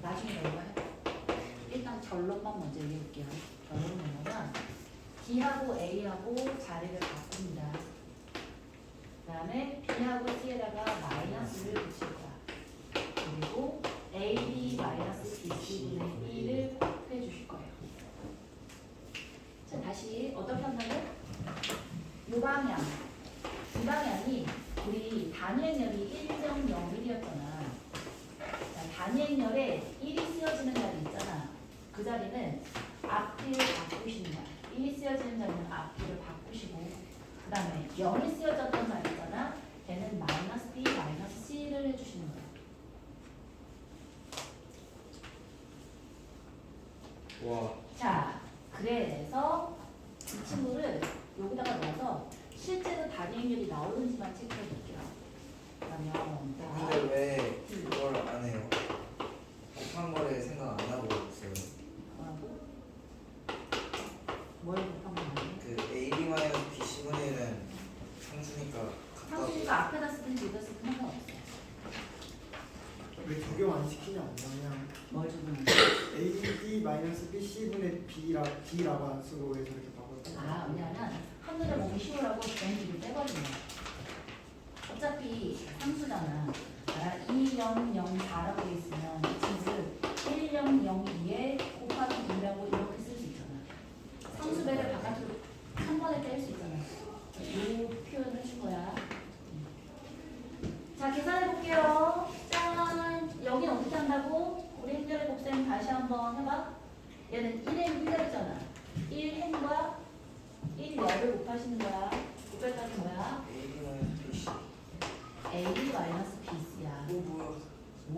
Speaker 1: 나중에 너가 해. 일단 결론만 먼저 얘기해볼게요. 결론은 뭐냐면 B하고 A하고 자리를 바꿉니다. 그 다음에 B하고 C에다가 마이너스를 붙일 거야. 그리고 AB 마이너스 BC분의 1을 곱해 주실 거예요. 자, 다시 어떻게 한다고? 이 방향. 이 방향이 우리 단위행렬이 1.01이었잖아. 단위행렬에 1이 쓰여지는 자리 있잖아. 그 자리는 앞뒤를 바꾸시는 거야. 1이 쓰여지는 자리는 앞뒤를 바꾸시고 그 다음에 0이 쓰여졌던 자리 있잖아. 걔는 마이너스 B, 마이너스 C를 해주시는 거야.
Speaker 2: 와.
Speaker 1: 자, 그래서 이 친구를 여기다가 넣어서 실제로 단위행렬이 나오는지만 체크해 볼게요. 그러면
Speaker 2: 근데 왜 그걸 안 해요? 곱한 거래 생각 안 하고 있어요.
Speaker 1: 뭐라고? 뭘 곱한 거 아니에요?
Speaker 2: 그 AB 마이너스 BC분의 1은 상수니까 같다고.
Speaker 1: 상수니까 앞에다 쓰든 뒤에다 쓰든 상관없어.
Speaker 3: 왜 적용 안 시키냐? 그냥
Speaker 1: 뭘 적으면
Speaker 3: AB 마이너스 BC분의 D라고 안 쓰고 왜 저렇게 바꿨어요?
Speaker 1: 아, 왜냐면 한눈에 보기 쉬우라고 전기를 떼버리는 거야. 어차피 상수잖아. 2004라고 돼 있으면 이 친구를 1002에 곱하기 2라고 이렇게 쓸 수 있잖아. 상수배를 바깥으로 한 번에 뗄 수 있잖아. 이 표현을 준 거야. 자, 계산해 볼게요. 짠! 여긴 어떻게 한다고? 우리 행렬의 곱셈 다시 한번 해봐. 얘는 1행 1열이잖아. 1행과 1열을 곱하시는 거야. 곱했더니 뭐야?
Speaker 2: AB 마이너스 BC.
Speaker 1: A 마이너스 BC야.
Speaker 2: 오 뭐야?
Speaker 1: 오.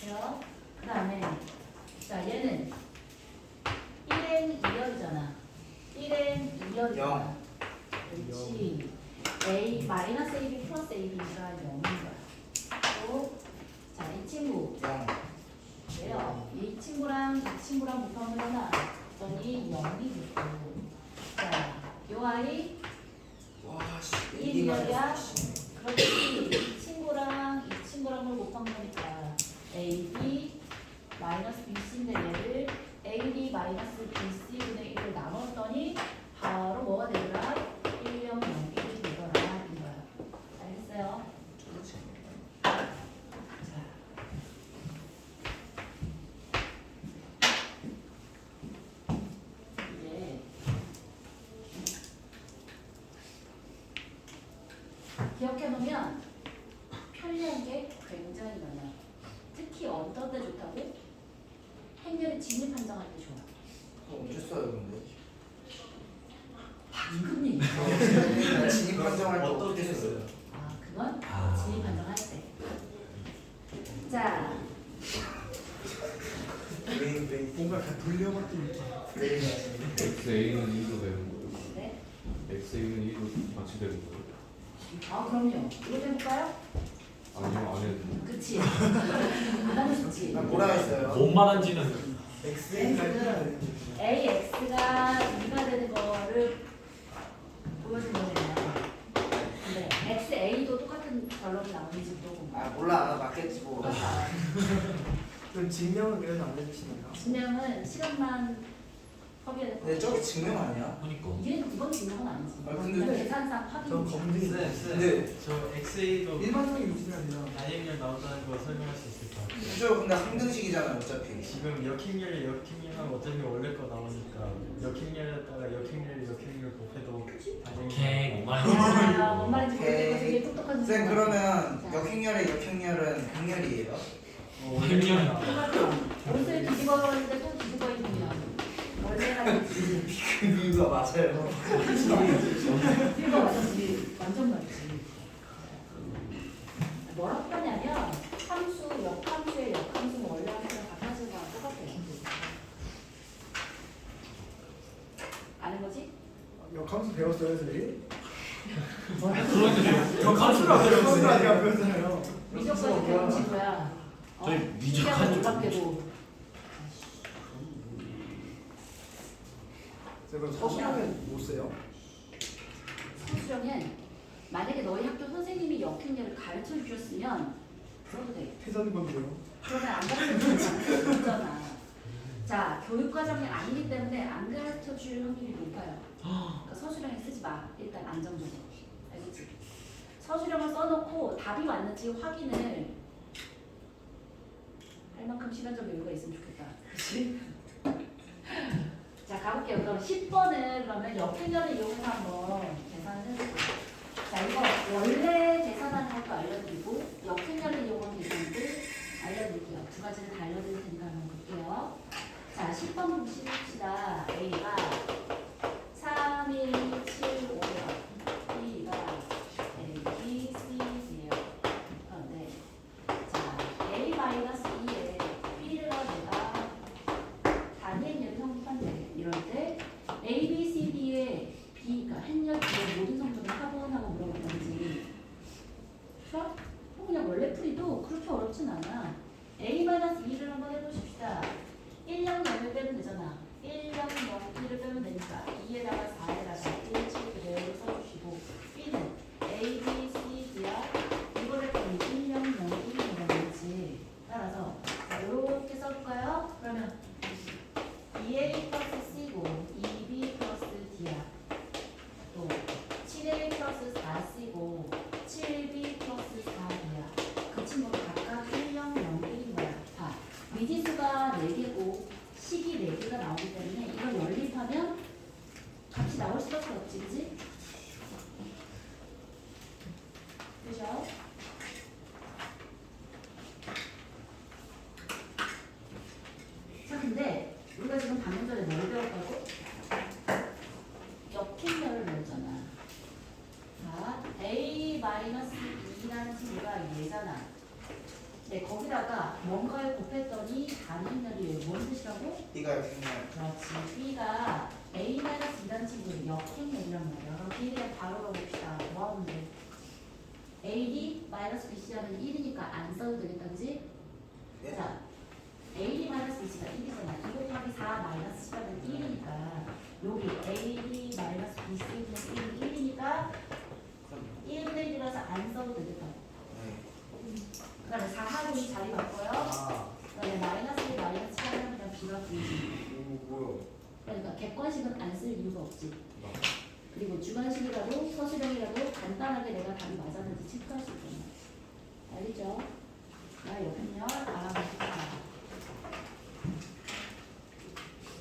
Speaker 1: 해요? 그 다음에 자 얘는 1행 2열이잖아. 1행 마이너스 AB 플러스 AB가 0인 거야. 또, 자, 이 친구.
Speaker 2: 영.
Speaker 1: 왜요? 이 친구랑 이 친구랑 곱하면 하나. 그랬더니 0이 되고. 자, 요 아이
Speaker 2: 와씨.
Speaker 1: 이 비열이야? 그렇지. 이 친구랑 이 친구랑을 곱한 거니까 AB 마이너스 BC인데 얘를 AB 마이너스 BC분의 1을 나눴더니 바로 뭐가 되더라? 1령 0이 되더라. 이거야. 알겠어요? 자. 이제 기억해 놓으면 편리한 게 굉장히 많아. 특히 어떤 때 좋다고? 행렬의 진입 판정할 때 좋아.
Speaker 2: 언제 써요 근데?
Speaker 1: 방금 얘기.
Speaker 2: 진입 판정할 때
Speaker 4: 어떤
Speaker 2: 어떻게
Speaker 4: 때
Speaker 2: 써요?
Speaker 4: 써요?
Speaker 1: 아, 그건 진입 판정할 때. 자,
Speaker 2: 왜
Speaker 3: 뭔가 다 돌려봤더니
Speaker 6: XA는 2로 되는 거예요.
Speaker 1: 네.
Speaker 6: XA는 2로 같이 되는 거예요.
Speaker 1: 아, 그럼요. 이거 해볼까요?
Speaker 6: 아니요, 안 해도 돼요.
Speaker 1: 그치. 안 하면 좋지.
Speaker 2: 뭐라 했어요?
Speaker 5: 몸만 한지는
Speaker 3: X는
Speaker 1: AX가 2가 되는 거를 보여준 거잖아요. 근데 XA도 똑같은 결론이 나오는지 물어본 거야.
Speaker 2: 아 몰라 나 맞겠지 뭐.
Speaker 3: 그럼 증명은 그래도 안 해주시나요?
Speaker 1: 증명은 시간만 허비해야 될 것
Speaker 2: 근데
Speaker 1: 같아.
Speaker 2: 저기 증명 아니야?
Speaker 5: 그니까
Speaker 1: 이건 증명은 아니지.
Speaker 2: 아,
Speaker 1: 이건
Speaker 2: 근데
Speaker 1: 그냥 계산상
Speaker 3: 저
Speaker 1: 확인이지.
Speaker 3: 검증이
Speaker 2: 네.
Speaker 7: 저 XA도
Speaker 3: 일반적인 유지가 아니라
Speaker 7: 단행렬 나온다는 거 설명할 수 있을 것 같아요.
Speaker 2: 그죠? 근데 항등식이잖아요 어차피.
Speaker 7: 지금 역행렬이 역행렬하고 어차피 원래 거 나오니까 역행렬에다가 역행렬 곱해도
Speaker 5: 오케이
Speaker 7: 단행렬.
Speaker 5: 뭔
Speaker 1: 아, 뭔 말인지
Speaker 2: 오케이.
Speaker 1: 모르겠고 되게 똑똑한
Speaker 2: 쌤
Speaker 1: 사람.
Speaker 2: 그러면
Speaker 1: 자.
Speaker 2: 역행렬의 역행렬은 행렬이에요?
Speaker 5: 행렬이
Speaker 1: 옷을 뒤집어 버리는데 또 뒤집어 입으면 원래가 되지.
Speaker 2: 그 이유가 맞아요.
Speaker 1: 이거 맞지. 완전 맞지. 뭐라고 하냐면 함수, 역함수의 역함수는 원래 함수랑 같은 거랑 똑같아요. 아는 거지?
Speaker 3: 역함수 배웠어요 저희?
Speaker 5: 저 칸수를 안
Speaker 3: 역함수 아직
Speaker 5: 배웠어요.
Speaker 3: 안 배웠잖아요.
Speaker 1: 미적까지 배운 친구야.
Speaker 5: 저희 미적한 줄
Speaker 1: 놀랍게도.
Speaker 3: 그럼 서술하면 못 써요?
Speaker 1: 서술형은 만약에 너희 학교 선생님이 역행렬을 가르쳐 주셨으면 써도 돼.
Speaker 3: 회전건데요.
Speaker 1: 그러면 안 가르쳐 주면 없잖아. 자, 교육과정이 아니기 때문에 안 가르쳐 줄 확률이 높아요. 그러니까 서술형에 쓰지 마. 일단 안정적으로. 알겠지? 서술형을 써놓고 답이 맞는지 확인을 할 만큼 시간적 여유가 있으면 좋겠다. 그치? 자, 가볼게요. 그럼 10번은 그러면 역행렬을 이용해서 한번 계산을 해볼게요. 자, 이거 원래 계산하는 것도 알려드리고 역행렬을 이용한 계산도 알려드릴게요. 두 가지를 다 알려드릴 테니까 한번 볼게요. 자, 10번 보시봅시다. A가 3, 1, 7, 5, B가 A, B, C, D예요. 그런데 자, A-2에 B를 내가 단위행렬을 성립한대. 이럴 때 A, B, C, D의 B가 행렬 B의 모든 성분을 합원하고 물어보는지 그렇죠? 그냥 원래 풀이도 그렇게 어렵진 않아. A-2를 한번 해보십시다. 1령 0을 빼면 되잖아. 1령 0, 1을 빼면 되니까 2에다가 4에다가 1, 7 그대로 써주시고 B는 A, B, C, D야. 이거를 빼면 1령 0, 1이 되겠지. 따라서 이렇게 써볼까요? 그러면 2A 플러스 C고 2B 플러스 D야. 또 7A 플러스 4C고 7B 플러스 4D야. 그 친구가 각각 1령 0, 1인 거야. 자, 미지수가 4개고 식이 4개가 나오기 때문에 이걸 연립하면 값이 나올 수밖에 없지, 그치? 그죠? 자, 근데 우리가 지금 방금 전에 뭘 배웠다고? 역행렬을 배웠잖아. 자, A-2라는 친구가 얘잖아. 네, 거기다가 뭔가를 곱했더니 단행렬이에요. 뭔 뜻이라고?
Speaker 2: B가 역행렬.
Speaker 1: 그렇지. B가 A-2라는 친구는 역행렬이란 말이야. 그럼 B에 바로 가봅시다. 뭐 하면 돼? AD 마이너스 BC 하면 1이니까 안 써도 되겠다, 그지?
Speaker 2: 예?
Speaker 1: 자, AD 마이너스 BC가 1이잖아. 2 곱하기 4 마이너스 10하면 1이니까 여기 AD 마이너스 BC는 1이니까 1분의 1이라서 안 써도 되겠다.
Speaker 2: 네.
Speaker 1: 그 다음에 4하고 자리 바꿔요.
Speaker 3: 아,
Speaker 1: 그 다음에 마이너스 1 마이너스 7 하면 그냥 B가 보이지.
Speaker 2: 오 뭐야?
Speaker 1: 그러니까 객관식은 안 쓸 이유가 없지. 그리고 주관식이라도 서술형이라도 간단하게 내가 답이 맞았는지 체크할 수 있잖아. 알겠죠? 나 옆에면 알아보겠다.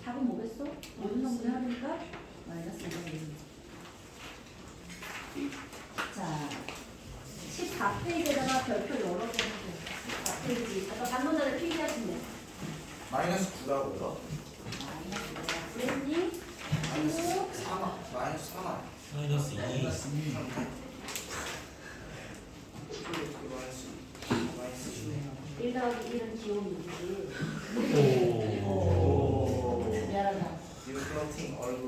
Speaker 1: 답은 뭐겠어? 모든 성분을 하니까 마이너스 1이. 자, 14페이지에다가 별표 여러 개 해주세요. 14페이지. 아까 방문자를 필기하시면
Speaker 2: 마이너스 9라고요?
Speaker 1: 마이너스 1. 그랬니?
Speaker 2: 마이너스 4만. 마이너스 4만.
Speaker 5: 마이너스 2.
Speaker 2: 마이너스 2. 마이너스 2.
Speaker 1: 1 더하기 1은 기호는 6이지.
Speaker 5: 오.
Speaker 1: 미안하다.
Speaker 2: You floating 얼굴.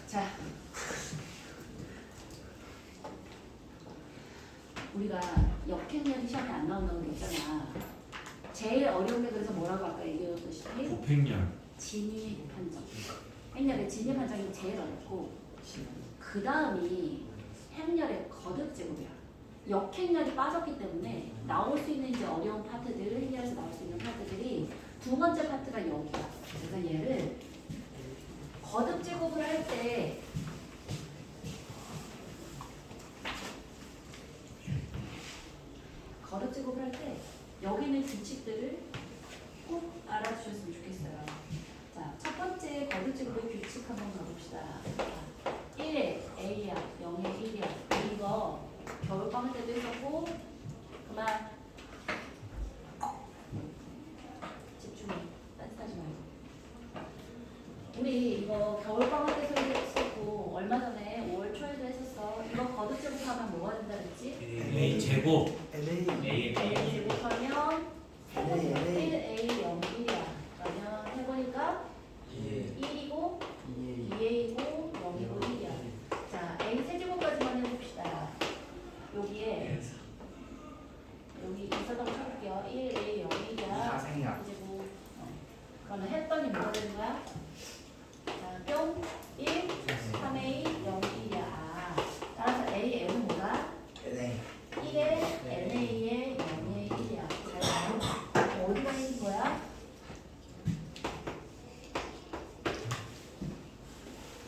Speaker 1: 자, 우리가 역행렬이 시험에 안 나온다고 그랬잖아. 제일 어려운 게 그래서 뭐라고 아까 얘기했듯이
Speaker 5: 곱행렬.
Speaker 1: 진위 판정. 행렬의 진위 판정이 제일 어렵고 그 다음이 행렬의 거듭 제곱이야. 역행렬이 빠졌기 때문에 나올 수 있는 이제 어려운 파트들, 행렬에서 나올 수 있는 파트들이 두 번째 파트가 여기야. 그래서 얘를 거듭 제곱을 할 때 거듭 제곱을 할 때 여기 있는 규칙들을 꼭 알아주셨으면 좋겠어요. 자, 첫 번째 거듭 제곱의 규칙 한번 가봅시다. 1에 A야, 0에 1이야. 이거 겨울방학 때도 했었고 그만 집중해. 딴짓하지 말고. 우리 이거 겨울방학 때도 했었고 얼마 전에 5월 초에도 했었어. 이거 거듭 제곱하면 뭐가 된다 그랬지?
Speaker 5: A 제곱.
Speaker 3: LA,
Speaker 1: A 제곱하면
Speaker 3: LA,
Speaker 1: 1A 0 1이야. 그러면 해보니까 1이고 2A이고 0이고 1이야. 자, A 세제곱까지만 해봅시다. 여기에 여기 있었던 거 쳐볼게요. 1A 0 1이야.
Speaker 2: 사생약.
Speaker 1: 세제곱. 그러면 했더니 뭐가 되는 거야? 자, 뿅 1, 3A 0 1이야. 아, 따라서 A, M은 뭐다?
Speaker 2: NA.
Speaker 1: 1에 NA에 0에 1이야. 잘 봐. 어디가 있는 거야?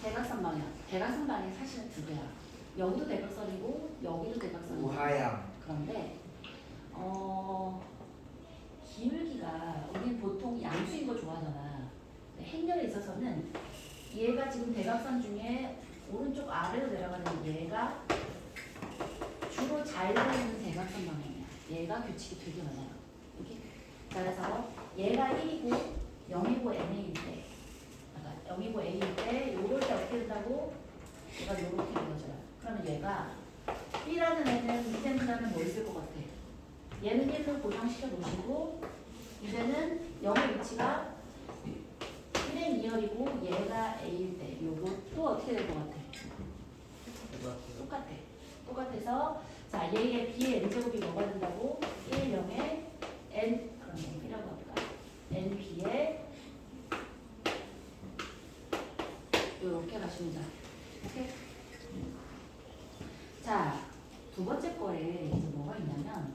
Speaker 1: 대각선 방향. 대각선 방향이 사실은 두 개야. 여기도 대각선이고 여기도 대각선이고.
Speaker 2: 우하양.
Speaker 1: 그런데 기울기가 우리는 보통 양수인 거 좋아하잖아. 근데 행렬에 있어서는 얘가 지금 대각선 중에 오른쪽 아래로 내려가는 얘가 주로 잘 되는 대각선 방향이야. 얘가 규칙이 되게 많아요. 여기. 자, 그래서 얘가 1이고 0이고 NA일 때, 그러니까 0이고 A일 때, 요럴 때 어떻게 된다고? 얘가 요렇게 되어져요. 그러면 얘가 B라는 애는 이제는 뭐 있을 것 같아? 얘는 1로 고정시켜 놓으시고, 이제는 0의 위치가 1의 2열이고 얘가 A일 때, 요것도 어떻게 될 것 같아? 똑같아. 똑같아서 자, 얘의 B의 N제곱이 뭐가 된다고? 1, 0에 N, 그럼 N이라고 할까? NB에 요렇게 가시면 돼. 오케이? 자, 두 번째 거에 이제 뭐가 있냐면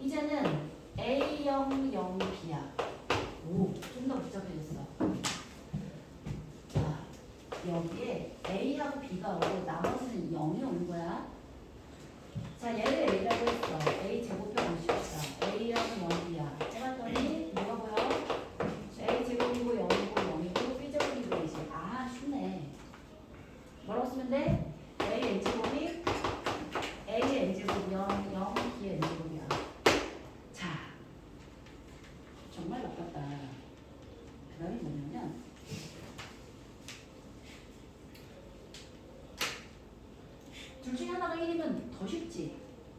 Speaker 1: 이제는 A형, 0B야. 오, 좀 더 복잡해졌어. 자, 여기에 A하고 B가 오고 나머지는 0이 오는 거야. 자, 얘를 A라고 했어. A 제곱표 공식이다. A랑 0이야. 해봤더니 뭐가 보여? A 제곱이고 0이고 0이고 B 제곱이고 2지. 아, 쉽네. 뭐라고 쓰면 돼? A N제곱이 A의 N제곱 0, 0, B의 N제곱이야. 자, 정말 나빴다. 그 다음에 뭐냐면 둘 중에 하나가 1이면 더 쉽지.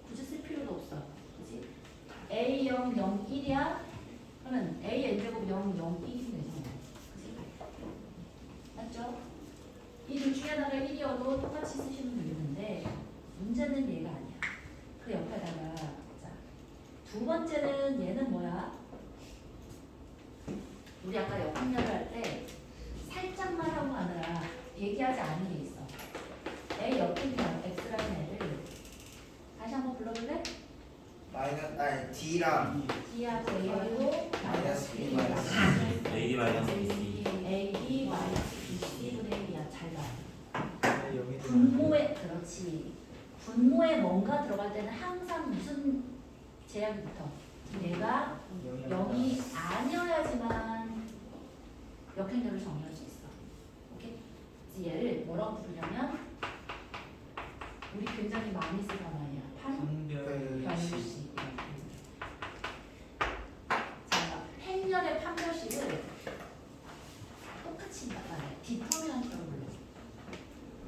Speaker 1: 굳이 쓸 필요도 없어. 그치? A 0, 0, 1이야? 그러면 A N제곱 0, 0, 1이면 되잖아. 그치? 맞죠? 이 둘 중에 하나가 1이어도 똑같이 쓰시면 되는데 문제는 문제는 얘가 아니야. 그 옆에다가 자, 두 번째는 얘는 뭐야? 우리 아까 역학렬을 할 때 살짝만 하고 가느라 얘기하지 않은 게 있어. A 역학렬 X라는 애를 다시 한번 불러볼래?
Speaker 2: D랑
Speaker 1: D하고 A하고
Speaker 2: 마이너스 B 마이너스
Speaker 5: A 마이너스 BC.
Speaker 1: A, B 마이너스 BC분의 1이야. 잘 봐.
Speaker 7: 네, 여기
Speaker 1: 분모에 그렇지. 분모에 뭔가 들어갈 때는 항상 무슨 제약이 붙어. 얘가 0이 아니어야지만 역행렬을 정의할 수 있어. 오케이? 그래서 얘를 뭐라고 부르냐면 우리 굉장히 많이 쓰는 말이야. 판별식. 자, 행렬의 판별식을 똑같이 말해. 디터미넌트라고 불러.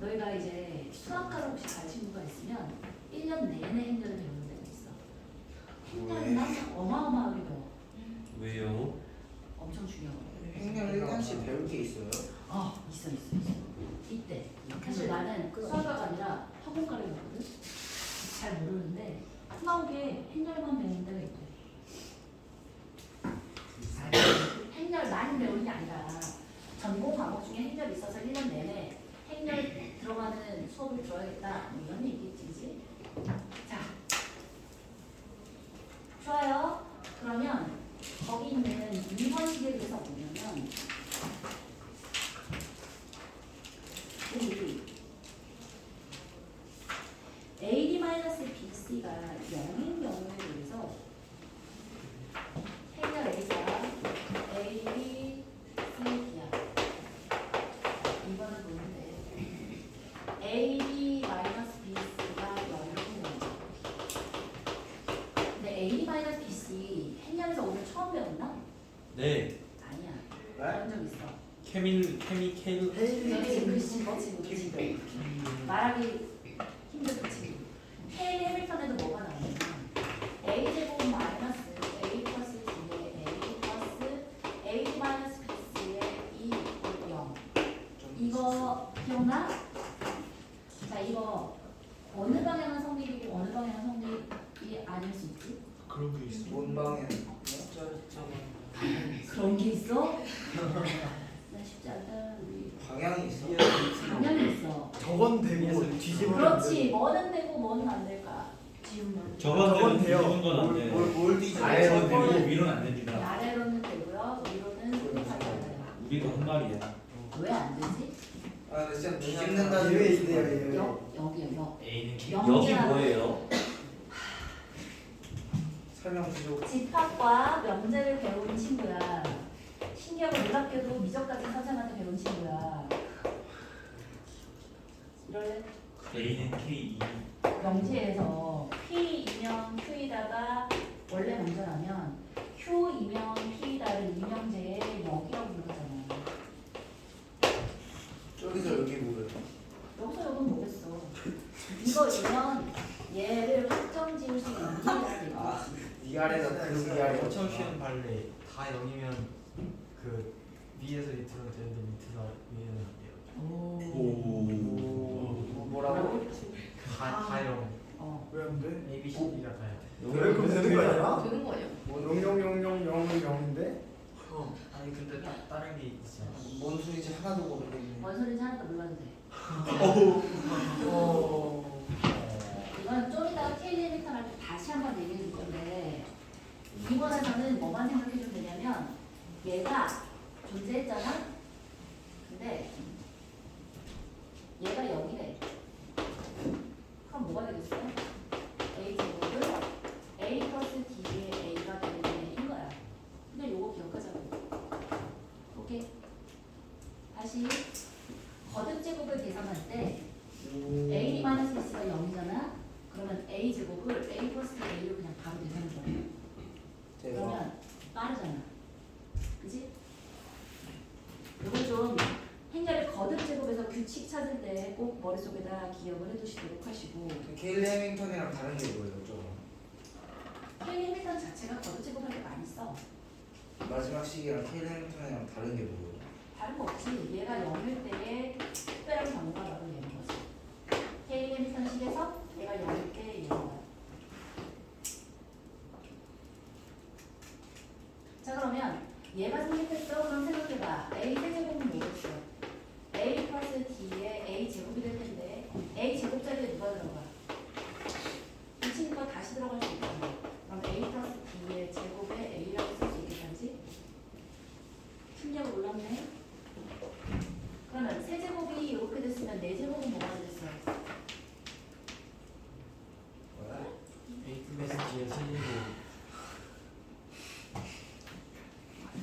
Speaker 1: 너희가 이제 수학과를 혹시 갈 친구가 있으면 1년 내내 행렬을 배우는 데가 있어. 행렬은 어마어마하게 배워.
Speaker 5: 왜요?
Speaker 1: 엄청 중요해.
Speaker 2: 행렬 1년씩 배울 게 있어요?
Speaker 1: 있어. 이때. 사실 나는 수학과가 아니라 학원과를 배웠거든. 잘 모르는데 나오게 행렬만 배우는 데가 있대. 행렬 많이 배우는 게 아니라 전공 과목 중에 행렬이 있어서 1년 내내 행렬 들어가는 수업을 들어야겠다. 뭐 이런 얘기겠지, 그지? 자, 좋아요. 그러면 거기 있는 2번 시계에서 보면은 우리 AD-BC가 0인 경우에 대해서 행렬 A가 A, B, C야. 이거는 보는데 AD-BC가 0인 경우. 근데 AD-BC 행렬에서 오늘 처음 배웠나?
Speaker 5: 네.
Speaker 1: 아니야.
Speaker 2: 네?
Speaker 1: 그런 적 있어.
Speaker 5: 케미케일.
Speaker 1: 그치. 말하기 힘든 그 친구. K 해밀턴에도 뭐가 나오냐면 A 제곱 마이너스 A 플러스 B의 A 플러스 A 마이너스 B의 2 0. 이거 기억나? 자, 이거 어느 방향은 성립이고 어느 방향은 성립이 아닐 수 있지?
Speaker 4: 그런 게 있어.
Speaker 2: 뭔 방향?
Speaker 1: 그런 게 있어? 나 쉽지 않다. 우리
Speaker 2: 방향이 있어?
Speaker 1: 방향이 있어.
Speaker 3: 저건 되고 뒤집으면
Speaker 1: 그렇지. 뭐는 되고 뭐는 안 될까? 지우면.
Speaker 7: 저건 돼요.
Speaker 5: 뒤집은 건안 돼.
Speaker 2: 뭘 뒤집어?
Speaker 5: 아래로 되고 위로는 안 됩니다.
Speaker 1: 아래로는 되고요. 위로는 성립하지 않아요.
Speaker 5: 우리가 한 말이야.
Speaker 1: 왜 안 되지?
Speaker 2: 아, 근데 진짜 뒤집는다.
Speaker 3: 얘 있네요, 얘.
Speaker 1: 여기요.
Speaker 5: A는 K.
Speaker 1: 영이야.
Speaker 5: 여기 뭐예요?
Speaker 2: 설명 부족.
Speaker 1: 집합과 명제를 배운 친구야. 신기하고 놀랍게도 미적까지 선생한테 배운 친구야. 이럴래?
Speaker 5: A는 K.
Speaker 1: 명제에서 P이면 Q이다가 원래 먼저라면 Q이면 P다를 이명제의 역이라고 부르잖아.
Speaker 2: 저기서 여기 뭐예요?
Speaker 1: 여기서 여긴 뭐겠어. 이거 이면 얘를 확정 지을 수 있는 얘기지.
Speaker 2: 위아래가 그 위아래가
Speaker 7: 엄청 쉬운 발레 다 0이면 그 위에서 밑으로 되는데 밑에서 위에는 안 돼요.
Speaker 5: 오.
Speaker 2: 뭐라고?
Speaker 7: 다 0.
Speaker 3: 왜 안 돼?
Speaker 7: A, B, C, D가 다야 돼.
Speaker 3: 왜 그럼 되는 거 아니야?
Speaker 8: 되는 거예요.
Speaker 3: 0000은 0인데?
Speaker 7: 아니 근데 다른 게 있어.
Speaker 2: 뭔 소리인지 하나도 모르겠네.
Speaker 1: 뭔 소리인지 하나도 몰라도 돼. 이건 좀 이따가 K-리미터 할 때 다시 한번 얘기해 줄 건데 이번에서는 뭐만 생각해 주면 되냐면 얘가 존재했잖아? 근데 얘가 0이래. 그럼 뭐가 되겠어? A 제곱을 A 플러스 D의 A가 되는 애인 거야. 근데 요거 기억하자고. 오케이? 다시 거듭 제곱을 계산할 때 A 마이너스 B가 0이잖아? 그러면 A 제곱을 A 플러스 A로 그냥 바로 계산해 줘요.
Speaker 2: 대박.
Speaker 1: 그러면 빠르잖아. 그지? 이거 좀 행렬의 거듭 제곱에서 규칙 찾을 때 꼭 머릿속에다 기억을 해두시도록 하시고
Speaker 2: 케일리 해밍턴이랑 다른 게 뭐예요, 저거?
Speaker 1: 케일리 해밀턴 자체가 거듭 제곱할 때 많이 써.
Speaker 2: 마지막 시기랑 케일리 해밍턴이랑 다른 게 뭐예요?
Speaker 1: 다른 거 없지. 얘가 0일 때의 특별한 경우가 바로 얘인 거지. K 대입선식에서 얘가 10개 이런 자 그러면 얘가 성립했어? 그럼 생각해봐. A 세제곱은 뭐겠어? A 플러스 D에 A 제곱이 될 텐데 A 제곱 자리에 누가 들어가? 이 친구가 다시 들어갈 수 있잖아. 그럼 A 플러스 D의 제곱에 A라고 쓸 수 있겠지? 실력 올랐네. 그러면 세제곱이 이렇게 됐으면 네 제곱은 뭐가 됐어?
Speaker 2: 뭐야?
Speaker 7: A 플러스 D의 세제곱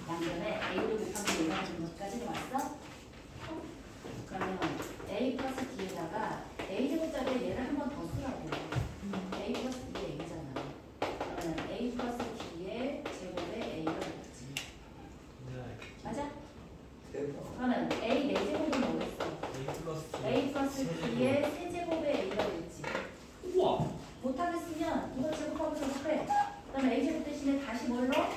Speaker 1: 양변에 A를 곱하면 얘가 되는 것까지는 왔어? 그러면 A 플러스 D에다가 A 제곱자리에 얘를 한 번 더 쓰라고. A 플러스 D의 A잖아. 그러면 A 플러스 D의 제곱에 A가 되겠지. 맞아?
Speaker 2: 대박.
Speaker 1: 그러면 A 4제곱은 뭐겠어?
Speaker 7: A 플러스 D
Speaker 1: A 플러스 D의 세제곱에 A가 되겠지.
Speaker 5: 우와.
Speaker 1: 못하겠으면 이거 제곱하고 제곱해. 그다음에 A 제곱 대신에 다시 뭘 넣어?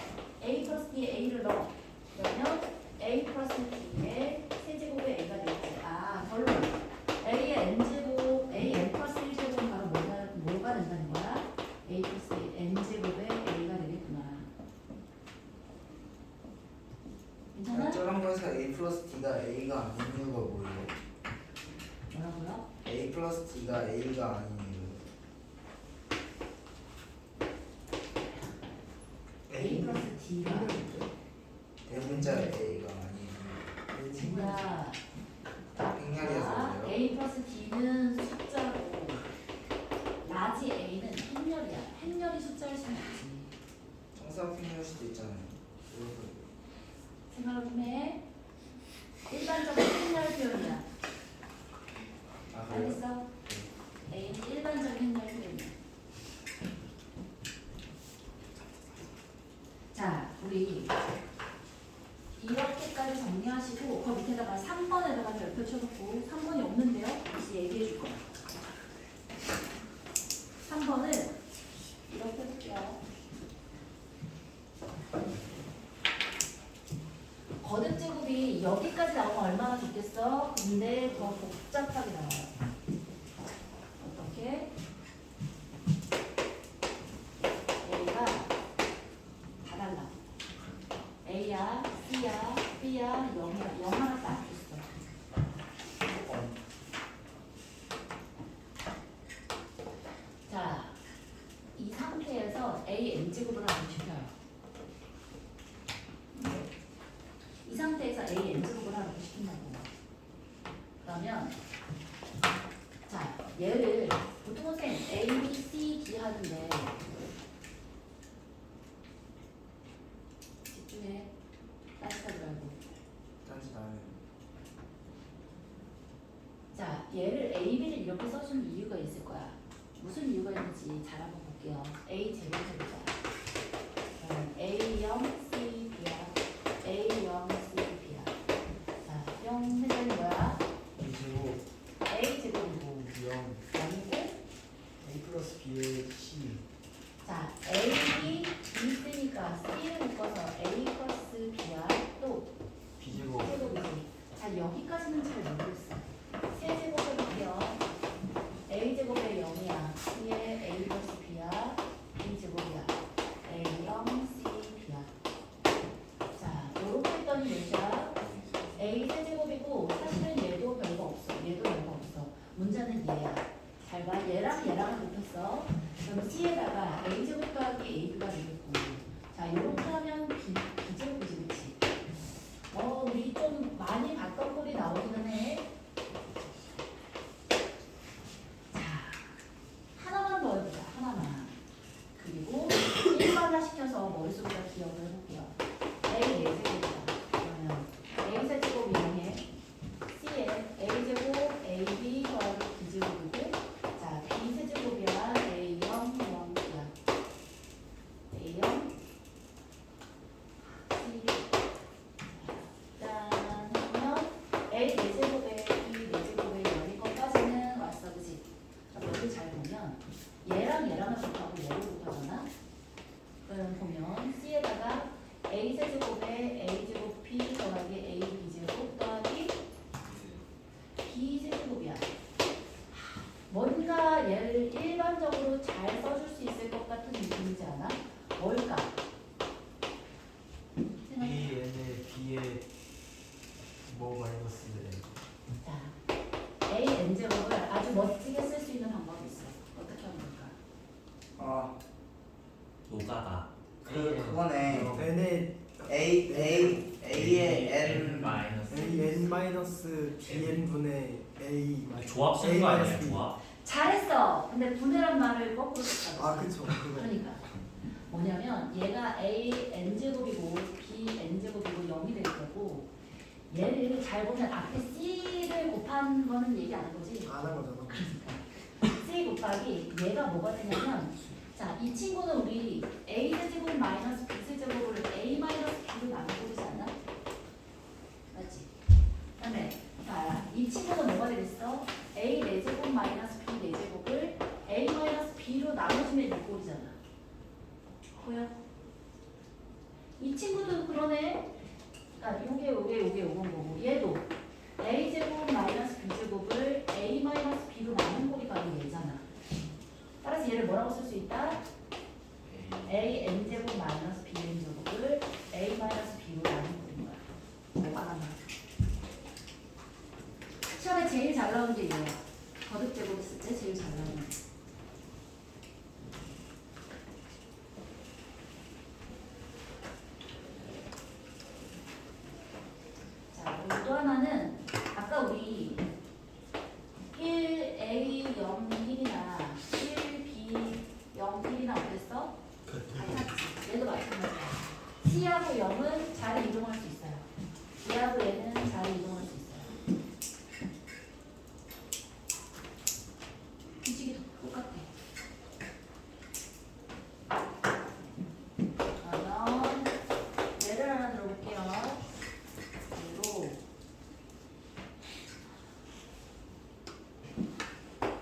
Speaker 1: A 플러스 D에 A를 넣어. 그러면 A 플러스 D의 세제곱에 A가 되겠지. 아, 결론. A의 N제곱, A N 플러스 1제곱은 바로 뭐가 된다는 거야? A 플러스 N제곱에 A가 되겠구나. 괜찮아?
Speaker 2: 저런 거에서 A 플러스 D가 A가 아닌 이유가 뭐예요?
Speaker 1: 뭐라고요?
Speaker 2: A 플러스 D가 A가 아닌 이유.
Speaker 1: A 플러스 D가
Speaker 2: 대문자 A가 아닌 이유.
Speaker 1: 진짜
Speaker 2: 행렬이어서요.
Speaker 1: A 플러스 D는 숫자고 라지 A는 행렬이야. 행렬이 숫자일 수는 없지.
Speaker 2: 정사각 행렬일 수도 있잖아요.
Speaker 1: 생각을 좀 해. 일반적인 행렬 표현이야.
Speaker 2: 아 그래요?
Speaker 1: 알겠어? A는 일반적인 행렬 표현이야. 자, 우리 이렇게까지 정리하시고 그 밑에다가 3번에다가 별표 쳐놓고 3번이 없는데요? 다시 얘기해 줄 거야. 3번은 이렇게 해볼게요. 거듭제곱이 여기까지 나오면 얼마나 좋겠어? 근데 더 복잡하게 나와요. 어떻게? A가 다 달라. A야, C야, B야, 0이야. 0 하나 딱 있어. 자, 이 상태에서 A N제곱을 한번 시켜요. 이 상태에서 A N제곱을 하고 시킨다고. 그러면 자, 얘를 보통은 쌤 A, B, C, D 하는데 집중해. 따뜻하지 말고.
Speaker 2: 딴짓 안 해요.
Speaker 1: 자, 얘를 A, B를 이렇게 써준 이유가 있을 거야. 무슨 이유가 있는지 잘 한번 볼게요. A 제곱 해보자. A0, C, B야. A0, C, B야. 자, 0 해석이 뭐야?
Speaker 7: A 제곱
Speaker 1: A 제곱이고
Speaker 7: 0
Speaker 1: 0이고
Speaker 7: A 플러스 B의 C
Speaker 1: 자, A, B, B 있으니까 C를 묶어서 A 플러스 B야. 또
Speaker 7: B 제곱
Speaker 1: 세제곱이지. 자, 여기까지는 잘 모르겠어. 세제곱을 볼게요. A 제곱에 0이야. C에 A 플러스 B야. B 제곱이야. A0, C, B야. 자, 요렇게 했더니 몇이야? A 세제곱이고 사실은 얘도 별거 없어. 얘도 별거 없어. 문제는 얘야. 잘 봐. 얘랑 얘랑을 곱했어. 그럼 C에다가 A 제곱 더하기 AB가 되겠고. 자, 요렇게 하면 B 제곱이지, 그치? 우리 좀 많이 봤던 꼴이 나오기는 해. 자, 하나만 더 해보자. 하나만. 그리고 일반화시켜서 머릿속에다 기억을 해볼게요. A 4제곱이다. 그러면 A 세제곱 0에 C에 A 제곱 AB 더하기 B 제곱이고, 자 B 세제곱이야. A 0, 0이야. A 0, C. 짠 하면 A 4제곱에 B 4제곱에 0일 것까지는 왔어, 그치? 그럼 여기 잘 보면 얘랑 얘랑을 곱하고 얘를 곱하잖아. 그럼 보면 C에다가 A 세제곱에 A 제곱 B 더하기 A B 제곱 더하기 B 세제곱이야. 뭔가 우리가 얘를 일반적으로 잘 써줄 수 있을 것 같은 느낌이지 않아? 뭘까? 생각해.
Speaker 7: Bn에 B에 뭐 마이너스 N.
Speaker 1: 자, A n 제곱을 아주 멋지게 쓸 수 있는 방법이 있어. 어떻게 하면 될까?
Speaker 2: 아
Speaker 5: 노가다.
Speaker 2: 그거네.
Speaker 3: n에
Speaker 2: A의 N
Speaker 5: 마이너스.
Speaker 3: n 마이너스 bn 분의 a
Speaker 5: 조합 쓰는 거 아니야? 조합.
Speaker 1: 잘했어. 근데 분해란 말을 거꾸로 썼다.
Speaker 3: 아 그쵸 그거.
Speaker 1: 그러니까 뭐냐면 얘가 a n 제곱이고 b n 제곱이고 0이 될 거고 얘를 잘 보면 앞에 c를 곱한 거는 얘기 안 한 거지.
Speaker 3: 안 한 거잖아.
Speaker 1: c 곱하기 얘가 뭐가 되냐면 자 이 친구는 우리 a 제곱 마이너스 b 제곱을 a 마이너스 b로 나눠보지 않나? 맞지? 그다음에 자 이 친구는 뭐가 되겠어? a 4제곱 마이너스 b 4제곱을 a 마이너스 b로 나눠주면 6꼴이잖아. 보여? 이 친구도 그러네. 아, 요건 거고 얘도 a 제곱 마이너스 b 제곱을 a 마이너스 b로 나눈 꼴이 바로 얘잖아. 따라서 얘를 뭐라고 쓸 수 있다? a n 제곱 마이너스 b n 제곱을 a 마이너스 b로 나눈 꼴인 거야. 뭐가 나와? 시험에 제일 잘 나오는 게 얘야. 거듭 제곱 했을 때 제일 잘 나오는 게. 자, 그리고 또 하나는 아까 우리 1A 0 1이나 1B 0 1이나 어땠어? 같았지. 얘도 마찬가지야. C하고 0은 잘 이동할 수 있어요. B하고 얘는 잘 이동할 수 있어요. 규칙이 똑같아. 그러면 예를 하나 들어볼게요. 그리고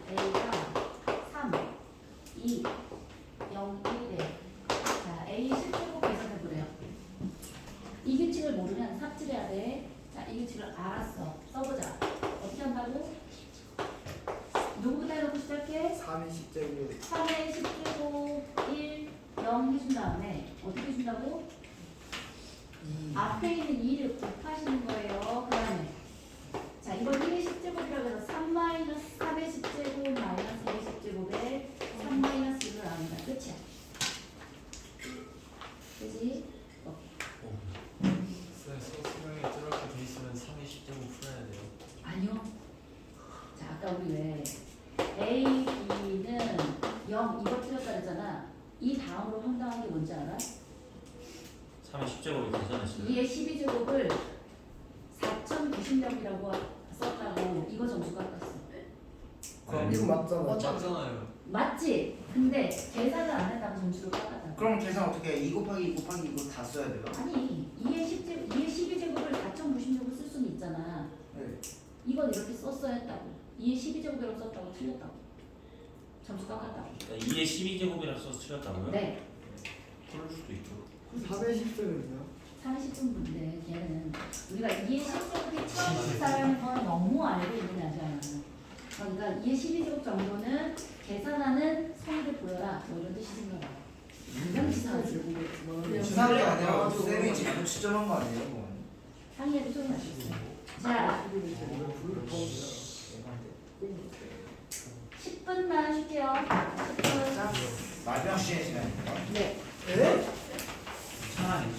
Speaker 1: A가 3, 2, 0, 1에 자 A 실제로 계산해보래요. 이 규칙을 모르면 삽질해야 돼. 자, 이 규칙을 알았어. 써보자. 어떻게 한다고? 누구부터 해놓고 시작해?
Speaker 3: 3의 10제곱
Speaker 1: 3의 10제곱 1, 0 해준 다음에 어떻게 해준다고?
Speaker 3: 2
Speaker 1: 앞에 있는 2를 곱하시는 거예요. 그 다음에 자 이걸 1의 10제곱이라고 해서 3 마이너스 3의 10제곱 마이너스 2의 10제곱에 3 마이너스 1을 나눈다. 끝이야. 그지?
Speaker 7: 수명이 저렇게 돼 있으면 3의 10제곱 풀어야 돼요.
Speaker 1: 아니요. 자 아까 우리 왜 A, B는 0 이거 틀렸다 그랬잖아. 이 다음으로 황당한 게 뭔지 알아?
Speaker 5: 3의 10제곱이 계산했어요.
Speaker 1: 2의 12제곱을 4090점이라고 썼다고 이거 점수 깎았어.
Speaker 3: 그럼 이거 맞잖아.
Speaker 7: 맞잖아요.
Speaker 1: 맞지? 근데 계산을 안 했다고 점수를 깎았다.
Speaker 2: 그럼 계산 어떻게 해? 2 곱하기 2 곱하기 이거 다 써야 돼요?
Speaker 1: 아니 2의 12제곱을 4090제곱 쓸 수는 있잖아.
Speaker 2: 네.
Speaker 1: 이건 이렇게 썼어야 했다고. 2의 12제곱이라고 썼다고 틀렸다고. 점수 깎았다고.
Speaker 5: 그러니까 2의 12제곱이라고 써서 틀렸다고요?
Speaker 1: 네.
Speaker 5: 그럴 수도 있죠.
Speaker 3: 3의 10제곱이요?
Speaker 1: 30분인데 걔는 우리가 2의 10제곱이 처음 식사라는 건 너무 알고 있는 아시아는. 그러니까 2의 12제곱 정도는 계산하는 성의를 보여라. 뭐 이런 뜻이 생각나. 그냥 치사하지. 그래요.
Speaker 2: 치사한 게 아니라
Speaker 1: 어,
Speaker 2: 쌤이 지금 지정한 거 아니에요? 그건?
Speaker 1: 상의해도 소리 나셨어요. 자, 10분만 쉴게요. 10분.
Speaker 2: 마지막 시간 시간입니다.
Speaker 1: 네.
Speaker 3: 에?
Speaker 5: 차라리